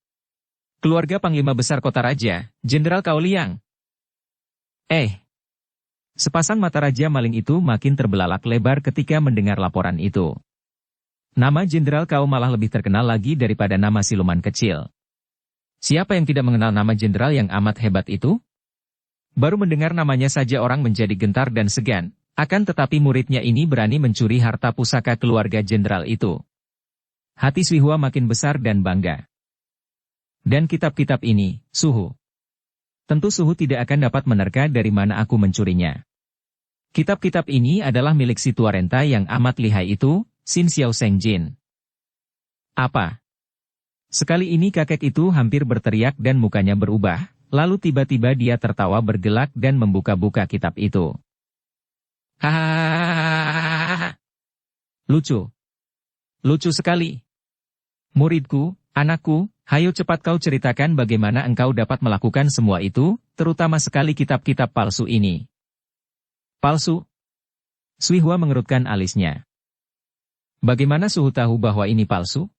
Keluarga Panglima Besar Kota Raja, Jenderal Cao Liang. Sepasang mata Raja Maling itu makin terbelalak lebar ketika mendengar laporan itu. Nama Jenderal Cao malah lebih terkenal lagi daripada nama siluman kecil. Siapa yang tidak mengenal nama jenderal yang amat hebat itu? Baru mendengar namanya saja orang menjadi gentar dan segan, akan tetapi muridnya ini berani mencuri harta pusaka keluarga jenderal itu. Hati Sui Hua makin besar dan bangga. Dan kitab-kitab ini, Suhu. Tentu Suhu tidak akan dapat menerka dari mana aku mencurinya. Kitab-kitab ini adalah milik si tua renta yang amat lihai itu, Xin Xiao Seng Jin. Apa? Sekali ini kakek itu hampir berteriak dan mukanya berubah, lalu tiba-tiba dia tertawa bergelak dan membuka-buka kitab itu. Hahaha. Lucu. Lucu sekali. Muridku, anakku, hayo cepat kau ceritakan bagaimana engkau dapat melakukan semua itu, terutama sekali kitab-kitab palsu ini. Palsu? Sui Hua mengerutkan alisnya. Bagaimana Suhu tahu bahwa ini palsu?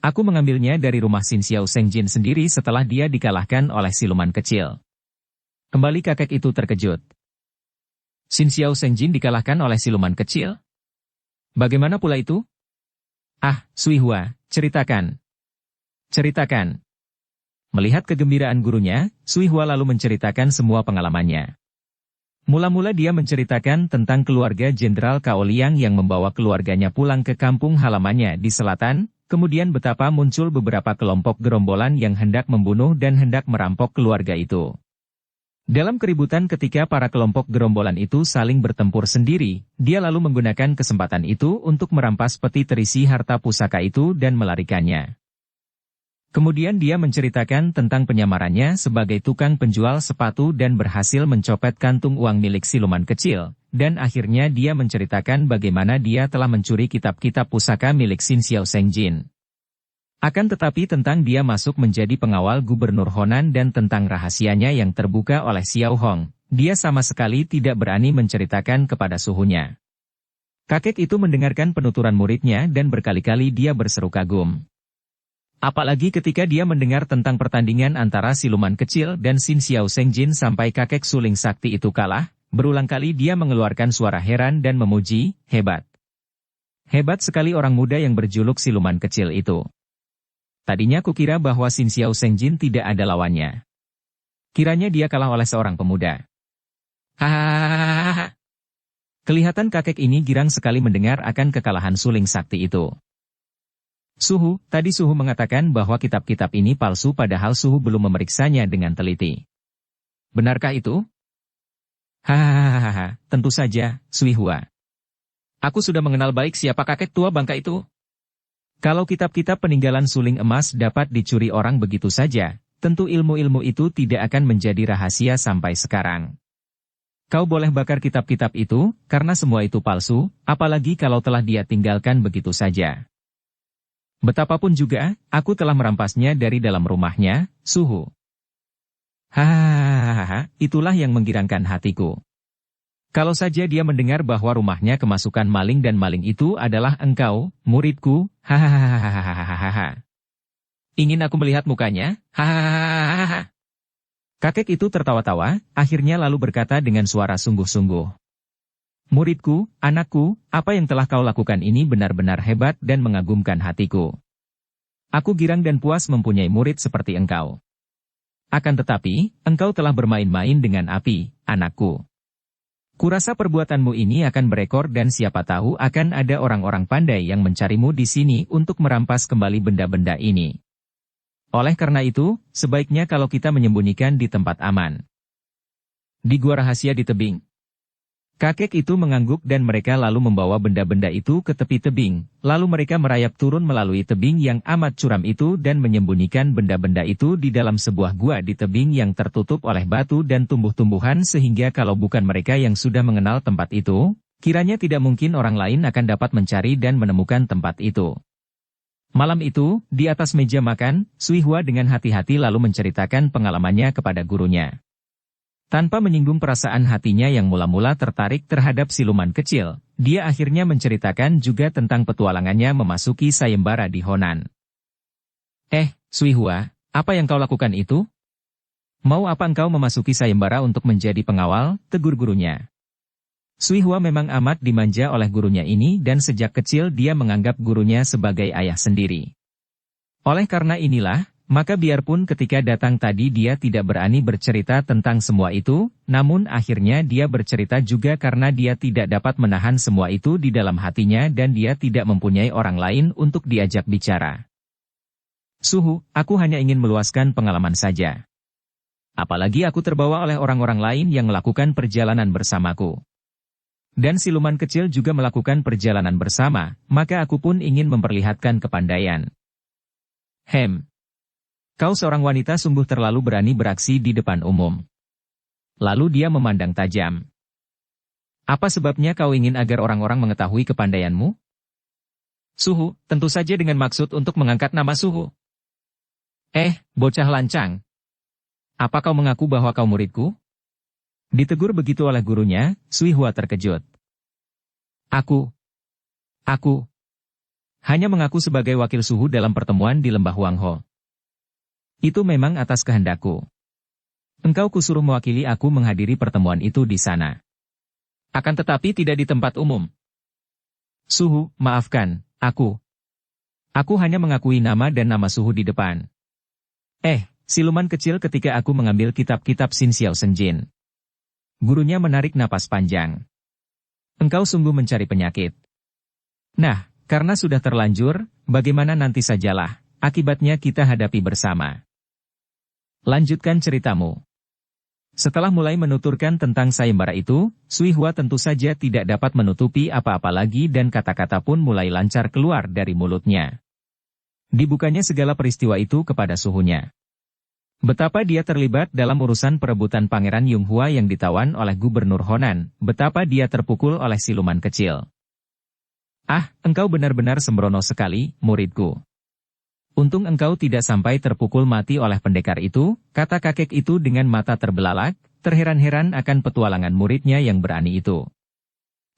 Aku mengambilnya dari rumah Xin Xiao Seng Jin sendiri setelah dia dikalahkan oleh siluman kecil. Kembali kakek itu terkejut. Xin Xiao Seng Jin dikalahkan oleh siluman kecil? Bagaimana pula itu? Sui Hua, ceritakan. Ceritakan. Melihat kegembiraan gurunya, Sui Hua lalu menceritakan semua pengalamannya. Mula-mula dia menceritakan tentang keluarga Jenderal Cao Liang yang membawa keluarganya pulang ke kampung halamannya di selatan, kemudian betapa muncul beberapa kelompok gerombolan yang hendak membunuh dan hendak merampok keluarga itu. Dalam keributan ketika para kelompok gerombolan itu saling bertempur sendiri, dia lalu menggunakan kesempatan itu untuk merampas peti terisi harta pusaka itu dan melarikannya. Kemudian dia menceritakan tentang penyamarannya sebagai tukang penjual sepatu dan berhasil mencopet kantung uang milik siluman kecil, dan akhirnya dia menceritakan bagaimana dia telah mencuri kitab-kitab pusaka milik Xin Xiao Seng Jin. Akan tetapi tentang dia masuk menjadi pengawal Gubernur Honan dan tentang rahasianya yang terbuka oleh Xiao Hong, dia sama sekali tidak berani menceritakan kepada suhunya. Kakek itu mendengarkan penuturan muridnya dan berkali-kali dia berseru kagum. Apalagi ketika dia mendengar tentang pertandingan antara siluman kecil dan Xin Xiao Sengjin sampai kakek suling sakti itu kalah, berulang kali dia mengeluarkan suara heran dan memuji, hebat. Hebat sekali orang muda yang berjuluk siluman kecil itu. Tadinya kukira bahwa Xin Xiao Sengjin tidak ada lawannya. Kiranya dia kalah oleh seorang pemuda. Hahaha. Kelihatan kakek ini girang sekali mendengar akan kekalahan suling sakti itu. Suhu, tadi Suhu mengatakan bahwa kitab-kitab ini palsu padahal Suhu belum memeriksanya dengan teliti. Benarkah itu? Hahaha, tentu saja, Sui Hua. Aku sudah mengenal baik siapa kakek tua bangka itu. Kalau kitab-kitab peninggalan suling emas dapat dicuri orang begitu saja, tentu ilmu-ilmu itu tidak akan menjadi rahasia sampai sekarang. Kau boleh bakar kitab-kitab itu, karena semua itu palsu, apalagi kalau telah dia tinggalkan begitu saja. Betapapun juga, aku telah merampasnya dari dalam rumahnya, Suhu. Hahaha, itulah yang menggirangkan hatiku. Kalau saja dia mendengar bahwa rumahnya kemasukan maling dan maling itu adalah engkau, muridku, hahaha. Ingin aku melihat mukanya, hahaha. Kakek itu tertawa-tawa, akhirnya lalu berkata dengan suara sungguh-sungguh. Muridku, anakku, apa yang telah kau lakukan ini benar-benar hebat dan mengagumkan hatiku. Aku girang dan puas mempunyai murid seperti engkau. Akan tetapi, engkau telah bermain-main dengan api, anakku. Kurasa perbuatanmu ini akan berekor dan siapa tahu akan ada orang-orang pandai yang mencarimu di sini untuk merampas kembali benda-benda ini. Oleh karena itu, sebaiknya kalau kita menyembunyikan di tempat aman. Di gua rahasia di tebing. Kakek itu mengangguk dan mereka lalu membawa benda-benda itu ke tepi tebing, lalu mereka merayap turun melalui tebing yang amat curam itu dan menyembunyikan benda-benda itu di dalam sebuah gua di tebing yang tertutup oleh batu dan tumbuh-tumbuhan sehingga kalau bukan mereka yang sudah mengenal tempat itu, kiranya tidak mungkin orang lain akan dapat mencari dan menemukan tempat itu. Malam itu, di atas meja makan, Sui Hua dengan hati-hati lalu menceritakan pengalamannya kepada gurunya. Tanpa menyinggung perasaan hatinya yang mula-mula tertarik terhadap siluman kecil, dia akhirnya menceritakan juga tentang petualangannya memasuki sayembara di Honan. Sui Hua, apa yang kau lakukan itu? Mau apa engkau memasuki sayembara untuk menjadi pengawal, tegur gurunya. Sui Hua memang amat dimanja oleh gurunya ini dan sejak kecil dia menganggap gurunya sebagai ayah sendiri. Oleh karena inilah, maka biarpun ketika datang tadi dia tidak berani bercerita tentang semua itu, namun akhirnya dia bercerita juga karena dia tidak dapat menahan semua itu di dalam hatinya dan dia tidak mempunyai orang lain untuk diajak bicara. Suhu, aku hanya ingin meluaskan pengalaman saja. Apalagi aku terbawa oleh orang-orang lain yang melakukan perjalanan bersamaku. Dan siluman kecil juga melakukan perjalanan bersama, maka aku pun ingin memperlihatkan kepandaian. Kau seorang wanita sungguh terlalu berani beraksi di depan umum. Lalu dia memandang tajam. Apa sebabnya kau ingin agar orang-orang mengetahui kepandaianmu? Suhu, tentu saja dengan maksud untuk mengangkat nama Suhu. Bocah lancang. Apa kau mengaku bahwa kau muridku? Ditegur begitu oleh gurunya, Sui Hua terkejut. Aku hanya mengaku sebagai wakil Suhu dalam pertemuan di lembah Huangho. Itu memang atas kehendakku. Engkau kusuruh mewakili aku menghadiri pertemuan itu di sana. Akan tetapi tidak di tempat umum. Suhu, maafkan, aku hanya mengakui nama dan nama Suhu di depan. Siluman kecil ketika aku mengambil kitab-kitab Xin Xiao Senjin. Gurunya menarik napas panjang. Engkau sungguh mencari penyakit. Nah, karena sudah terlanjur, bagaimana nanti sajalah, akibatnya kita hadapi bersama. Lanjutkan ceritamu. Setelah mulai menuturkan tentang sayembara itu, Sui Hua tentu saja tidak dapat menutupi apa-apa lagi dan kata-kata pun mulai lancar keluar dari mulutnya. Dibukanya segala peristiwa itu kepada suhunya. Betapa dia terlibat dalam urusan perebutan Pangeran Yonghua yang ditawan oleh Gubernur Honan, betapa dia terpukul oleh siluman kecil. Engkau benar-benar sembrono sekali, muridku. Untung engkau tidak sampai terpukul mati oleh pendekar itu, kata kakek itu dengan mata terbelalak, terheran-heran akan petualangan muridnya yang berani itu.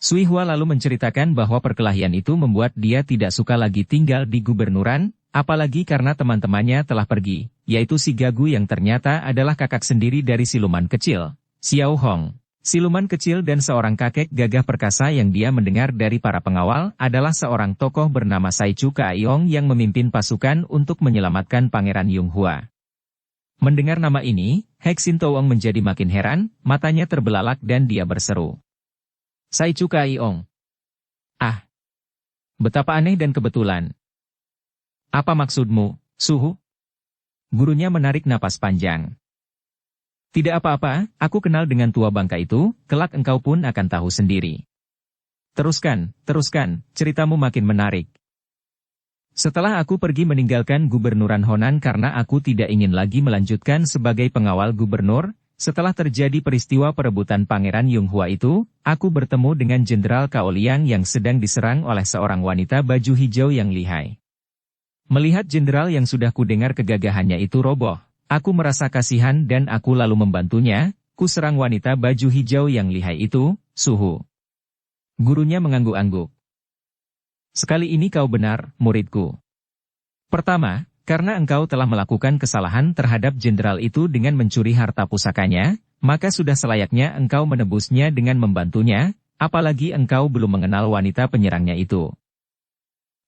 Sui Hua lalu menceritakan bahwa perkelahian itu membuat dia tidak suka lagi tinggal di gubernuran, apalagi karena teman-temannya telah pergi, yaitu si Gagu yang ternyata adalah kakak sendiri dari siluman kecil, Xiao Hong. Siluman kecil dan seorang kakek gagah perkasa yang dia mendengar dari para pengawal adalah seorang tokoh bernama Sai Chu Kaiyong yang memimpin pasukan untuk menyelamatkan Pangeran Yung Hua. Mendengar nama ini, Hek Sin Toong menjadi makin heran, matanya terbelalak dan dia berseru. Sai Chu Kaiyong. Ah! Betapa aneh dan kebetulan. Apa maksudmu, Suhu? Gurunya menarik napas panjang. Tidak apa-apa, aku kenal dengan tua bangka itu, kelak engkau pun akan tahu sendiri. Teruskan, ceritamu makin menarik. Setelah aku pergi meninggalkan gubernuran Honan karena aku tidak ingin lagi melanjutkan sebagai pengawal gubernur, setelah terjadi peristiwa perebutan Pangeran Yung Hua itu, aku bertemu dengan Jenderal Cao Liang yang sedang diserang oleh seorang wanita baju hijau yang lihai. Melihat jenderal yang sudah kudengar kegagahannya itu roboh, aku merasa kasihan dan aku lalu membantunya, ku serang wanita baju hijau yang lihai itu, Suhu. Gurunya mengangguk-angguk. Sekali ini kau benar, muridku. Pertama, karena engkau telah melakukan kesalahan terhadap jenderal itu dengan mencuri harta pusakanya, maka sudah selayaknya engkau menebusnya dengan membantunya, apalagi engkau belum mengenal wanita penyerangnya itu.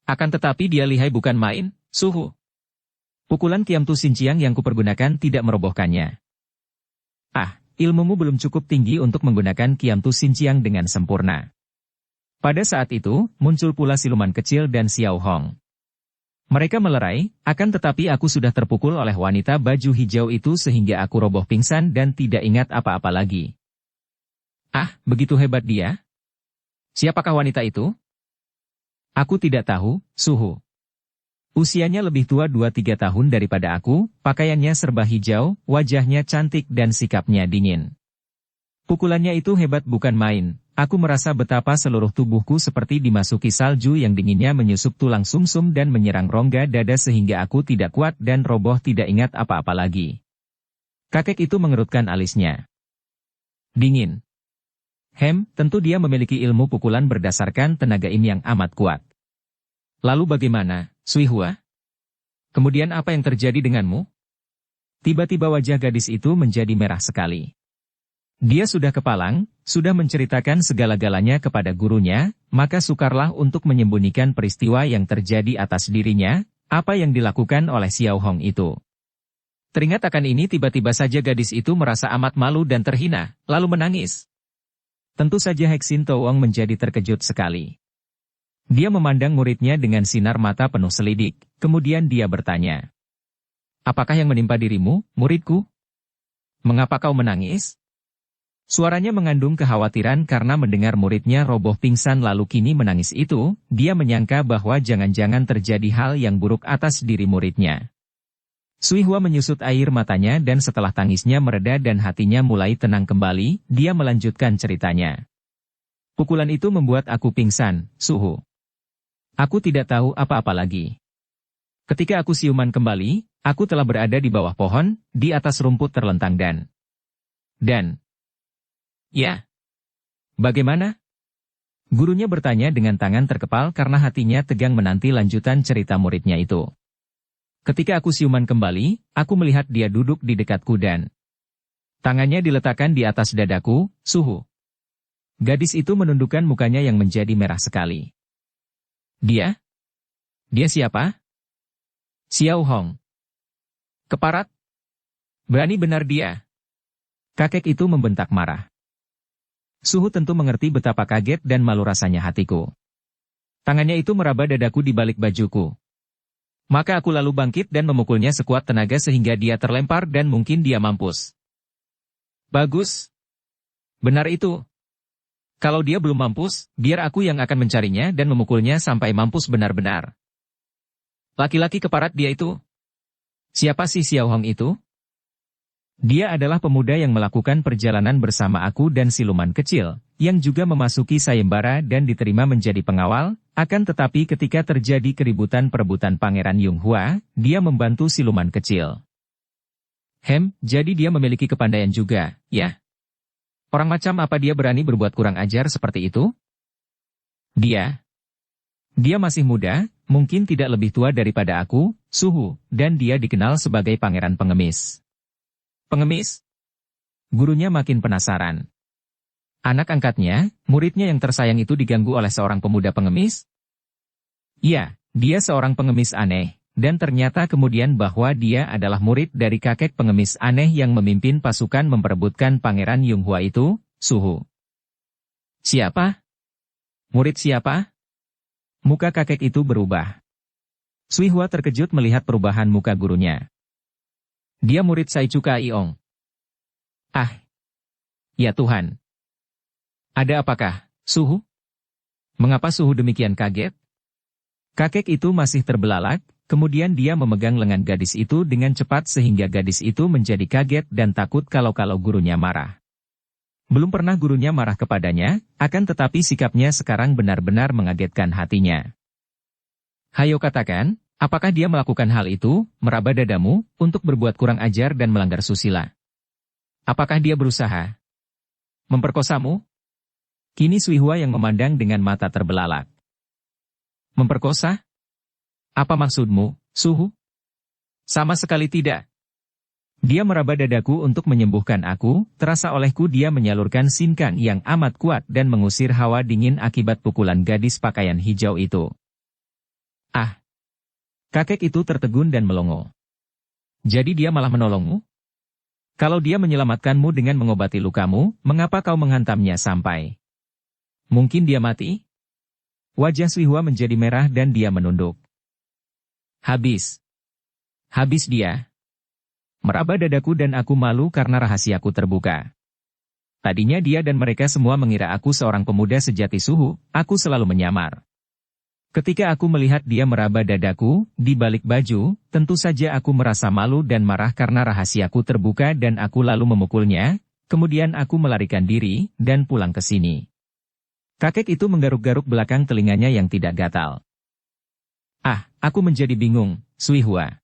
Akan tetapi dia lihai bukan main, Suhu. Pukulan Kiam Tu Xinjiang yang kupergunakan tidak merobohkannya. Ah, ilmumu belum cukup tinggi untuk menggunakan Kiam Tu Xinjiang dengan sempurna. Pada saat itu, muncul pula siluman kecil dan Xiao Hong. Mereka melerai, akan tetapi aku sudah terpukul oleh wanita baju hijau itu sehingga aku roboh pingsan dan tidak ingat apa-apa lagi. Ah, begitu hebat dia? Siapakah wanita itu? Aku tidak tahu, Suhu. Usianya lebih tua 2-3 tahun daripada aku, pakaiannya serba hijau, wajahnya cantik dan sikapnya dingin. Pukulannya itu hebat bukan main, aku merasa betapa seluruh tubuhku seperti dimasuki salju yang dinginnya menyusup tulang sumsum dan menyerang rongga dada sehingga aku tidak kuat dan roboh tidak ingat apa-apa lagi. Kakek itu mengerutkan alisnya. Dingin. Tentu dia memiliki ilmu pukulan berdasarkan tenaga im yang amat kuat. Lalu bagaimana, Sui Hua? Kemudian apa yang terjadi denganmu? Tiba-tiba wajah gadis itu menjadi merah sekali. Dia sudah kepalang, sudah menceritakan segala-galanya kepada gurunya, maka sukarlah untuk menyembunyikan peristiwa yang terjadi atas dirinya, apa yang dilakukan oleh Xiao Hong itu. Teringat akan ini tiba-tiba saja gadis itu merasa amat malu dan terhina, lalu menangis. Tentu saja Hek Sin Toong menjadi terkejut sekali. Dia memandang muridnya dengan sinar mata penuh selidik, kemudian dia bertanya. Apakah yang menimpa dirimu, muridku? Mengapa kau menangis? Suaranya mengandung kekhawatiran karena mendengar muridnya roboh pingsan lalu kini menangis itu, dia menyangka bahwa jangan-jangan terjadi hal yang buruk atas diri muridnya. Sui Hua menyusut air matanya dan setelah tangisnya mereda dan hatinya mulai tenang kembali, dia melanjutkan ceritanya. Pukulan itu membuat aku pingsan, Suhu. Aku tidak tahu apa-apa lagi. Ketika aku siuman kembali, aku telah berada di bawah pohon, di atas rumput terlentang dan... Ya. Bagaimana? Gurunya bertanya dengan tangan terkepal karena hatinya tegang menanti lanjutan cerita muridnya itu. Ketika aku siuman kembali, aku melihat dia duduk di dekatku dan tangannya diletakkan di atas dadaku, Suhu. Gadis itu menundukkan mukanya yang menjadi merah sekali. Dia? Dia siapa? Xiao Hong. Keparat? Berani benar dia. Kakek itu membentak marah. Suhu tentu mengerti betapa kaget dan malu rasanya hatiku. Tangannya itu meraba dadaku di balik bajuku. Maka aku lalu bangkit dan memukulnya sekuat tenaga sehingga dia terlempar dan mungkin dia mampus. Bagus. Benar itu. Kalau dia belum mampus, biar aku yang akan mencarinya dan memukulnya sampai mampus benar-benar. Laki-laki keparat dia itu. Siapa sih Xiao Hong itu? Dia adalah pemuda yang melakukan perjalanan bersama aku dan siluman kecil, yang juga memasuki sayembara dan diterima menjadi pengawal, akan tetapi ketika terjadi keributan perebutan Pangeran Yonghua, dia membantu siluman kecil. Jadi dia memiliki kepandaian juga, ya? Orang macam apa dia berani berbuat kurang ajar seperti itu? Dia masih muda, mungkin tidak lebih tua daripada aku, Suhu, dan dia dikenal sebagai pangeran pengemis. Pengemis? Gurunya makin penasaran. Anak angkatnya, muridnya yang tersayang itu diganggu oleh seorang pemuda pengemis? Iya, dia seorang pengemis aneh, dan ternyata kemudian bahwa dia adalah murid dari kakek pengemis aneh yang memimpin pasukan memperebutkan Pangeran Yonghua itu, Suhu. Siapa? Murid siapa? Muka kakek itu berubah. Suihua terkejut melihat perubahan muka gurunya. Dia murid Saichuka Iong. Ah. Ya Tuhan. Ada apakah, Suhu? Mengapa Suhu demikian kaget? Kakek itu masih terbelalak, kemudian dia memegang lengan gadis itu dengan cepat sehingga gadis itu menjadi kaget dan takut kalau gurunya marah. Belum pernah gurunya marah kepadanya, akan tetapi sikapnya sekarang benar-benar mengagetkan hatinya. Hayo katakan, apakah dia melakukan hal itu, meraba dadamu, untuk berbuat kurang ajar dan melanggar susila? Apakah dia berusaha memperkosamu? Kini Suihua yang memandang dengan mata terbelalak. Memperkosa? Apa maksudmu, Suhu? Sama sekali tidak. Dia meraba dadaku untuk menyembuhkan aku, terasa olehku dia menyalurkan sinkang yang amat kuat dan mengusir hawa dingin akibat pukulan gadis pakaian hijau itu. Ah! Kakek itu tertegun dan melongo. Jadi dia malah menolongmu? Kalau dia menyelamatkanmu dengan mengobati lukamu, mengapa kau menghantamnya sampai? Mungkin dia mati? Wajah Suihua menjadi merah dan dia menunduk. Habis dia. Meraba dadaku dan aku malu karena rahasiaku terbuka. Tadinya dia dan mereka semua mengira aku seorang pemuda sejati Suhu, aku selalu menyamar. Ketika aku melihat dia meraba dadaku, di balik baju, tentu saja aku merasa malu dan marah karena rahasiaku terbuka dan aku lalu memukulnya, kemudian aku melarikan diri, dan pulang ke sini. Kakek itu menggaruk-garuk belakang telinganya yang tidak gatal. Ah, aku menjadi bingung, Suihua.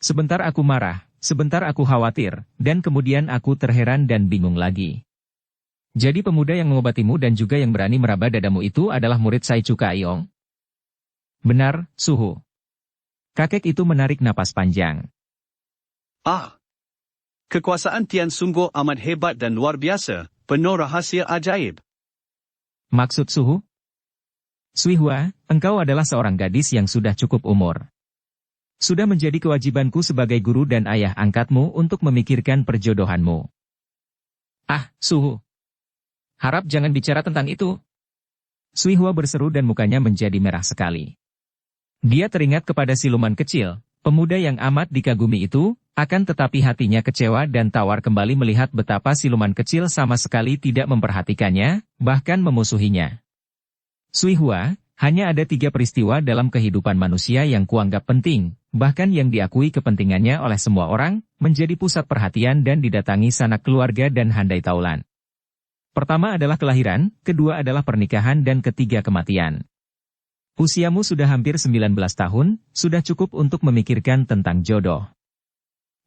Sebentar aku marah, sebentar aku khawatir, dan kemudian aku terheran dan bingung lagi. Jadi pemuda yang mengobatimu dan juga yang berani meraba dadamu itu adalah murid Saichuka Iong? Benar, Suhu. Kakek itu menarik napas panjang. Ah! Kekuasaan Tian sungguh amat hebat dan luar biasa, penuh rahasia ajaib. Maksud Suhu? Suihua, engkau adalah seorang gadis yang sudah cukup umur. Sudah menjadi kewajibanku sebagai guru dan ayah angkatmu untuk memikirkan perjodohanmu. Ah, Suhu. Harap jangan bicara tentang itu. Suihua berseru dan mukanya menjadi merah sekali. Dia teringat kepada siluman kecil, pemuda yang amat dikagumi itu, akan tetapi hatinya kecewa dan tawar kembali melihat betapa siluman kecil sama sekali tidak memperhatikannya, bahkan memusuhinya. Suihua, hanya ada 3 peristiwa dalam kehidupan manusia yang kuanggap penting, bahkan yang diakui kepentingannya oleh semua orang, menjadi pusat perhatian dan didatangi sanak keluarga dan handai taulan. Pertama adalah kelahiran, kedua adalah pernikahan dan ketiga kematian. Usiamu sudah hampir 19 tahun, sudah cukup untuk memikirkan tentang jodoh.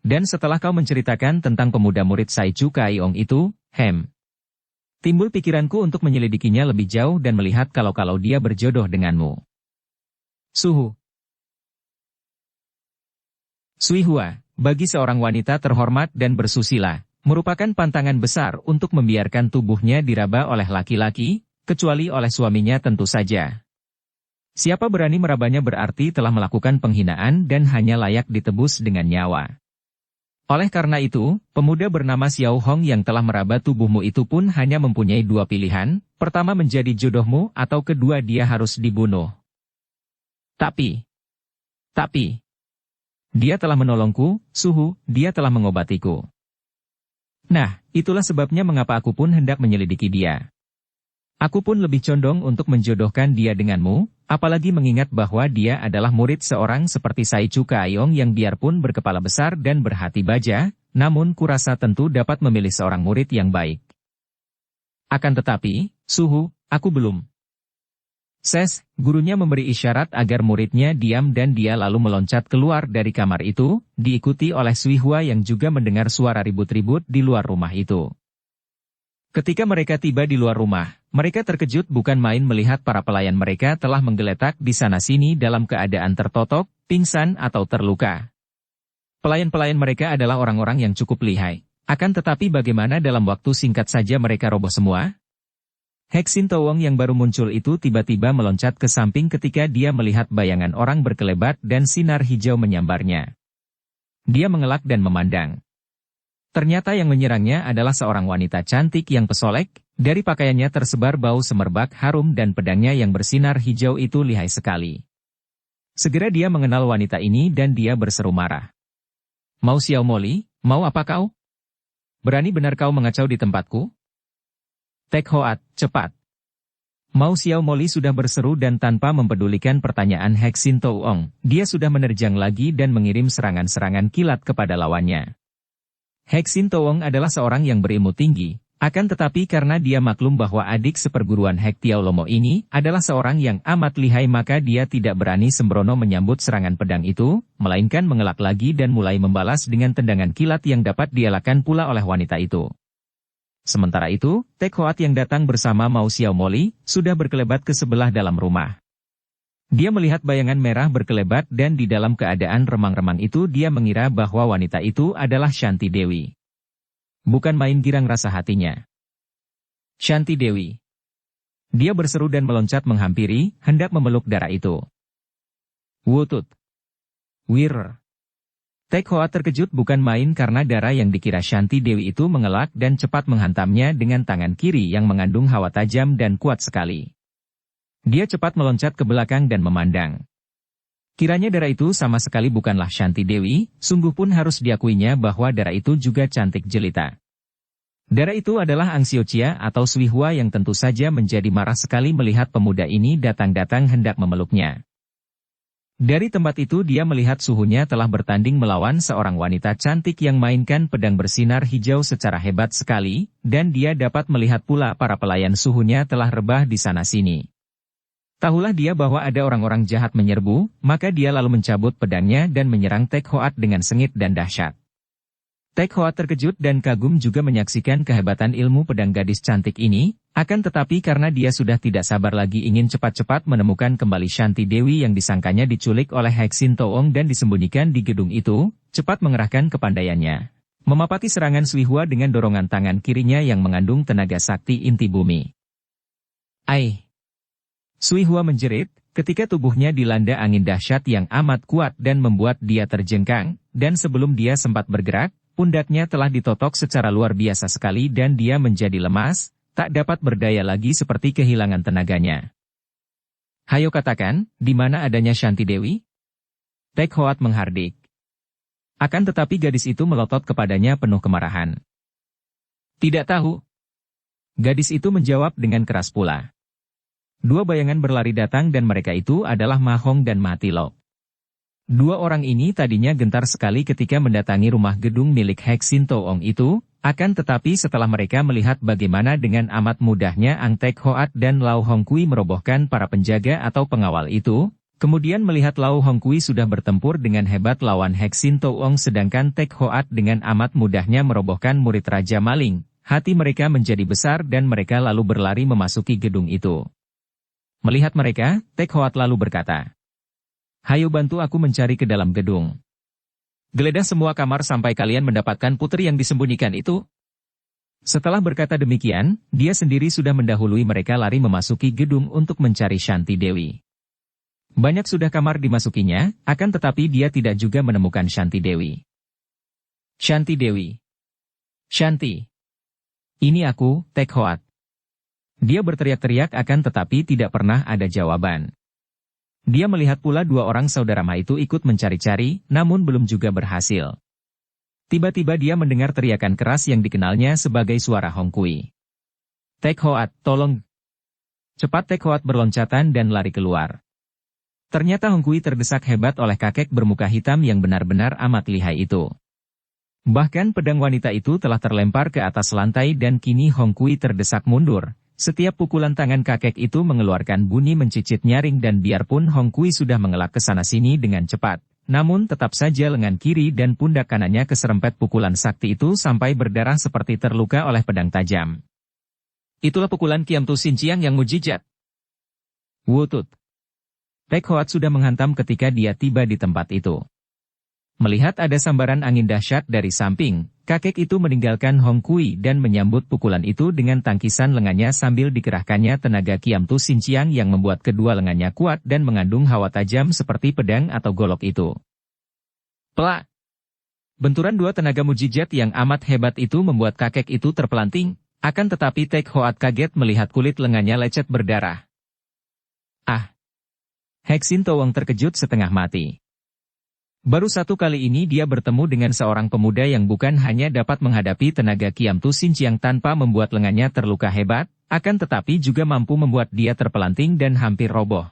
Dan setelah kau menceritakan tentang pemuda murid Saichuka Iong itu, timbul pikiranku untuk menyelidikinya lebih jauh dan melihat kalau dia berjodoh denganmu. Suhu. Suihua, bagi seorang wanita terhormat dan bersusila, merupakan pantangan besar untuk membiarkan tubuhnya diraba oleh laki-laki, kecuali oleh suaminya tentu saja. Siapa berani merabanya berarti telah melakukan penghinaan dan hanya layak ditebus dengan nyawa. Oleh karena itu, pemuda bernama Xiao Hong yang telah meraba tubuhmu itu pun hanya mempunyai 2 pilihan, pertama menjadi jodohmu atau kedua dia harus dibunuh. Tapi, dia telah menolongku, Suhu, dia telah mengobatiku. Nah, itulah sebabnya mengapa aku pun hendak menyelidiki dia. Aku pun lebih condong untuk menjodohkan dia denganmu, apalagi mengingat bahwa dia adalah murid seorang seperti Saichuka Iong yang biarpun berkepala besar dan berhati baja, namun kurasa tentu dapat memilih seorang murid yang baik. Akan tetapi, Suhu, aku belum. Ses, gurunya memberi isyarat agar muridnya diam dan dia lalu meloncat keluar dari kamar itu, diikuti oleh Sui Hua yang juga mendengar suara ribut-ribut di luar rumah itu. Ketika mereka tiba di luar rumah, mereka terkejut bukan main melihat para pelayan mereka telah menggeletak di sana-sini dalam keadaan tertotok, pingsan atau terluka. Pelayan-pelayan mereka adalah orang-orang yang cukup lihai. Akan tetapi bagaimana dalam waktu singkat saja mereka roboh semua? Heksin Towong yang baru muncul itu tiba-tiba meloncat ke samping ketika dia melihat bayangan orang berkelebat dan sinar hijau menyambarnya. Dia mengelak dan memandang. Ternyata yang menyerangnya adalah seorang wanita cantik yang pesolek, dari pakaiannya tersebar bau semerbak harum dan pedangnya yang bersinar hijau itu lihai sekali. Segera dia mengenal wanita ini dan dia berseru marah. Mau Xiao Moli, mau apa kau? Berani benar kau mengacau di tempatku? Tek Hoat, cepat. Mau Xiao Moli sudah berseru dan tanpa mempedulikan pertanyaan Heksin Towong, dia sudah menerjang lagi dan mengirim serangan-serangan kilat kepada lawannya. Heksin Towong adalah seorang yang berilmu tinggi, akan tetapi karena dia maklum bahwa adik seperguruan Hek Tiao Lomo ini adalah seorang yang amat lihai maka dia tidak berani sembrono menyambut serangan pedang itu, melainkan mengelak lagi dan mulai membalas dengan tendangan kilat yang dapat dielakkan pula oleh wanita itu. Sementara itu, Tek Hoat yang datang bersama Mau Xiao Moli, sudah berkelebat ke sebelah dalam rumah. Dia melihat bayangan merah berkelebat dan di dalam keadaan remang-remang itu dia mengira bahwa wanita itu adalah Shanti Dewi. Bukan main girang rasa hatinya. Shanti Dewi. Dia berseru dan meloncat menghampiri, hendak memeluk darah itu. Wutut. Wir. Tek Hoa terkejut bukan main karena darah yang dikira Shanti Dewi itu mengelak dan cepat menghantamnya dengan tangan kiri yang mengandung hawa tajam dan kuat sekali. Dia cepat meloncat ke belakang dan memandang. Kiranya darah itu sama sekali bukanlah Shanti Dewi, sungguh pun harus diakuinya bahwa darah itu juga cantik jelita. Darah itu adalah Ang Xiao Chia atau Sui Hua yang tentu saja menjadi marah sekali melihat pemuda ini datang-datang hendak memeluknya. Dari tempat itu dia melihat suhunya telah bertanding melawan seorang wanita cantik yang mainkan pedang bersinar hijau secara hebat sekali, dan dia dapat melihat pula para pelayan suhunya telah rebah di sana-sini. Tahulah dia bahwa ada orang-orang jahat menyerbu, maka dia lalu mencabut pedangnya dan menyerang Tek Hoat dengan sengit dan dahsyat. Tek Hoat terkejut dan kagum juga menyaksikan kehebatan ilmu pedang gadis cantik ini, akan tetapi karena dia sudah tidak sabar lagi ingin cepat-cepat menemukan kembali Shanti Dewi yang disangkanya diculik oleh Heksin Towong dan disembunyikan di gedung itu, cepat mengerahkan kepandaiannya. Memapati serangan Sui Hua dengan dorongan tangan kirinya yang mengandung tenaga sakti inti bumi. Ai! Sui Hua menjerit, ketika tubuhnya dilanda angin dahsyat yang amat kuat dan membuat dia terjengkang, dan sebelum dia sempat bergerak, pundaknya telah ditotok secara luar biasa sekali dan dia menjadi lemas, tak dapat berdaya lagi seperti kehilangan tenaganya. Hayo katakan, di mana adanya Shanti Dewi? Tek Hoat menghardik. Akan tetapi gadis itu melotot kepadanya penuh kemarahan. Tidak tahu. Gadis itu menjawab dengan keras pula. Dua bayangan berlari datang dan mereka itu adalah Ma Hong dan Ma Tilok. Dua orang ini tadinya gentar sekali ketika mendatangi rumah gedung milik Heksin Towong itu, akan tetapi setelah mereka melihat bagaimana dengan amat mudahnya Ang Tek Hoat dan Lau Hong Kui merobohkan para penjaga atau pengawal itu, kemudian melihat Lau Hong Kui sudah bertempur dengan hebat lawan Heksin Towong sedangkan Tek Hoat dengan amat mudahnya merobohkan murid Raja Maling, hati mereka menjadi besar dan mereka lalu berlari memasuki gedung itu. Melihat mereka, Tek Hoat lalu berkata, "Hayo bantu aku mencari ke dalam gedung. Geledah semua kamar sampai kalian mendapatkan putri yang disembunyikan itu." Setelah berkata demikian, dia sendiri sudah mendahului mereka lari memasuki gedung untuk mencari Shanti Dewi. Banyak sudah kamar dimasukinya, akan tetapi dia tidak juga menemukan Shanti Dewi. Shanti Dewi. Shanti. Ini aku, Tek Hoat. Dia berteriak-teriak akan tetapi tidak pernah ada jawaban. Dia melihat pula dua orang saudara Ma itu ikut mencari-cari, namun belum juga berhasil. Tiba-tiba dia mendengar teriakan keras yang dikenalnya sebagai suara Hong Kui. Tek Hoat, tolong. Cepat Tek Hoat berloncatan dan lari keluar. Ternyata Hong Kui terdesak hebat oleh kakek bermuka hitam yang benar-benar amat lihai itu. Bahkan pedang wanita itu telah terlempar ke atas lantai dan kini Hong Kui terdesak mundur. Setiap pukulan tangan kakek itu mengeluarkan bunyi mencicit nyaring dan biarpun Hong Kui sudah mengelak ke sana-sini dengan cepat, namun tetap saja lengan kiri dan pundak kanannya keserempet pukulan sakti itu sampai berdarah seperti terluka oleh pedang tajam. Itulah pukulan Kiam Tu Sin Chiang yang mujizat. Wutut. Tek Hoat sudah menghantam ketika dia tiba di tempat itu. Melihat ada sambaran angin dahsyat dari samping, kakek itu meninggalkan Hong Kui dan menyambut pukulan itu dengan tangkisan lengannya sambil dikerahkannya tenaga Kiam Tu Sin Chiang yang membuat kedua lengannya kuat dan mengandung hawa tajam seperti pedang atau golok itu. Pelak! Benturan dua tenaga mujizat yang amat hebat itu membuat kakek itu terpelanting, akan tetapi Tek Hoat kaget melihat kulit lengannya lecet berdarah. Ah! Hek Sin Towong terkejut setengah mati. Baru satu kali ini dia bertemu dengan seorang pemuda yang bukan hanya dapat menghadapi tenaga Kiam Tu Sin Chiang tanpa membuat lengannya terluka hebat, akan tetapi juga mampu membuat dia terpelanting dan hampir roboh.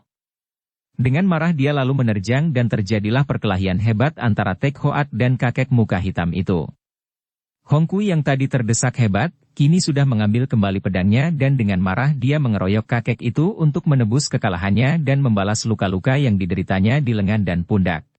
Dengan marah dia lalu menerjang dan terjadilah perkelahian hebat antara Tek Hoat dan kakek muka hitam itu. Hong Kui yang tadi terdesak hebat, kini sudah mengambil kembali pedangnya dan dengan marah dia mengeroyok kakek itu untuk menebus kekalahannya dan membalas luka-luka yang dideritanya di lengan dan pundak.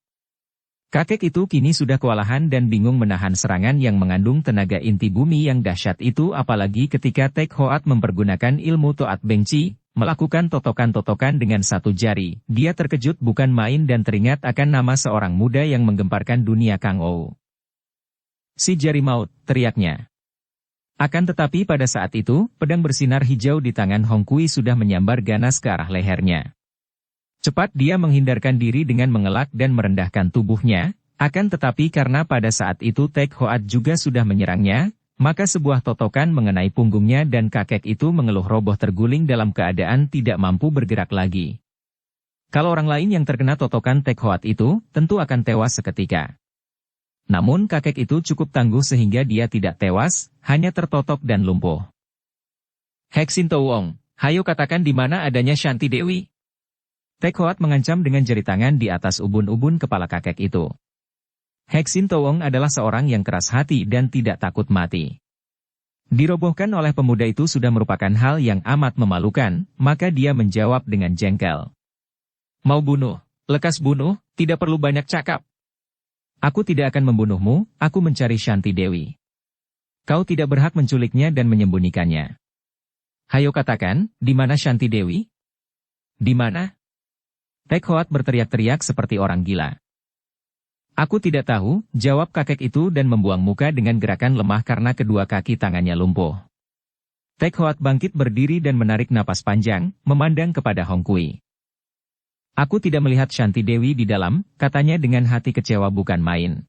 Kakek itu kini sudah kewalahan dan bingung menahan serangan yang mengandung tenaga inti bumi yang dahsyat itu apalagi ketika Tek Hoat mempergunakan ilmu Toat Beng Chi, melakukan totokan-totokan dengan satu jari. Dia terkejut bukan main dan teringat akan nama seorang muda yang menggemparkan dunia Kang Ou. Si jari maut, teriaknya. Akan tetapi pada saat itu, pedang bersinar hijau di tangan Hong Kui sudah menyambar ganas ke arah lehernya. Cepat dia menghindarkan diri dengan mengelak dan merendahkan tubuhnya, akan tetapi karena pada saat itu Tek Hoat juga sudah menyerangnya, maka sebuah totokan mengenai punggungnya dan kakek itu mengeluh roboh terguling dalam keadaan tidak mampu bergerak lagi. Kalau orang lain yang terkena totokan Tek Hoat itu, tentu akan tewas seketika. Namun kakek itu cukup tangguh sehingga dia tidak tewas, hanya tertotok dan lumpuh. Hek Sin Towong, hayo katakan di mana adanya Shanti Dewi. Tek Hoat mengancam dengan jari tangan di atas ubun-ubun kepala kakek itu. Hek Sin Towong adalah seorang yang keras hati dan tidak takut mati. Dirobohkan oleh pemuda itu sudah merupakan hal yang amat memalukan, maka dia menjawab dengan jengkel. Mau bunuh, lekas bunuh, tidak perlu banyak cakap. Aku tidak akan membunuhmu, aku mencari Shanti Dewi. Kau tidak berhak menculiknya dan menyembunyikannya. Hayo katakan, di mana Shanti Dewi? Di mana? Tek Hoat berteriak-teriak seperti orang gila. Aku tidak tahu, jawab kakek itu dan membuang muka dengan gerakan lemah karena kedua kaki tangannya lumpuh. Tek Hoat bangkit berdiri dan menarik napas panjang, memandang kepada Hong Kui. Aku tidak melihat Shanti Dewi di dalam, katanya dengan hati kecewa bukan main.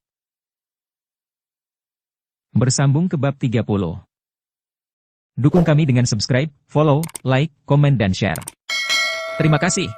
Bersambung ke bab 30. Dukung kami dengan subscribe, follow, like, komen dan share. Terima kasih.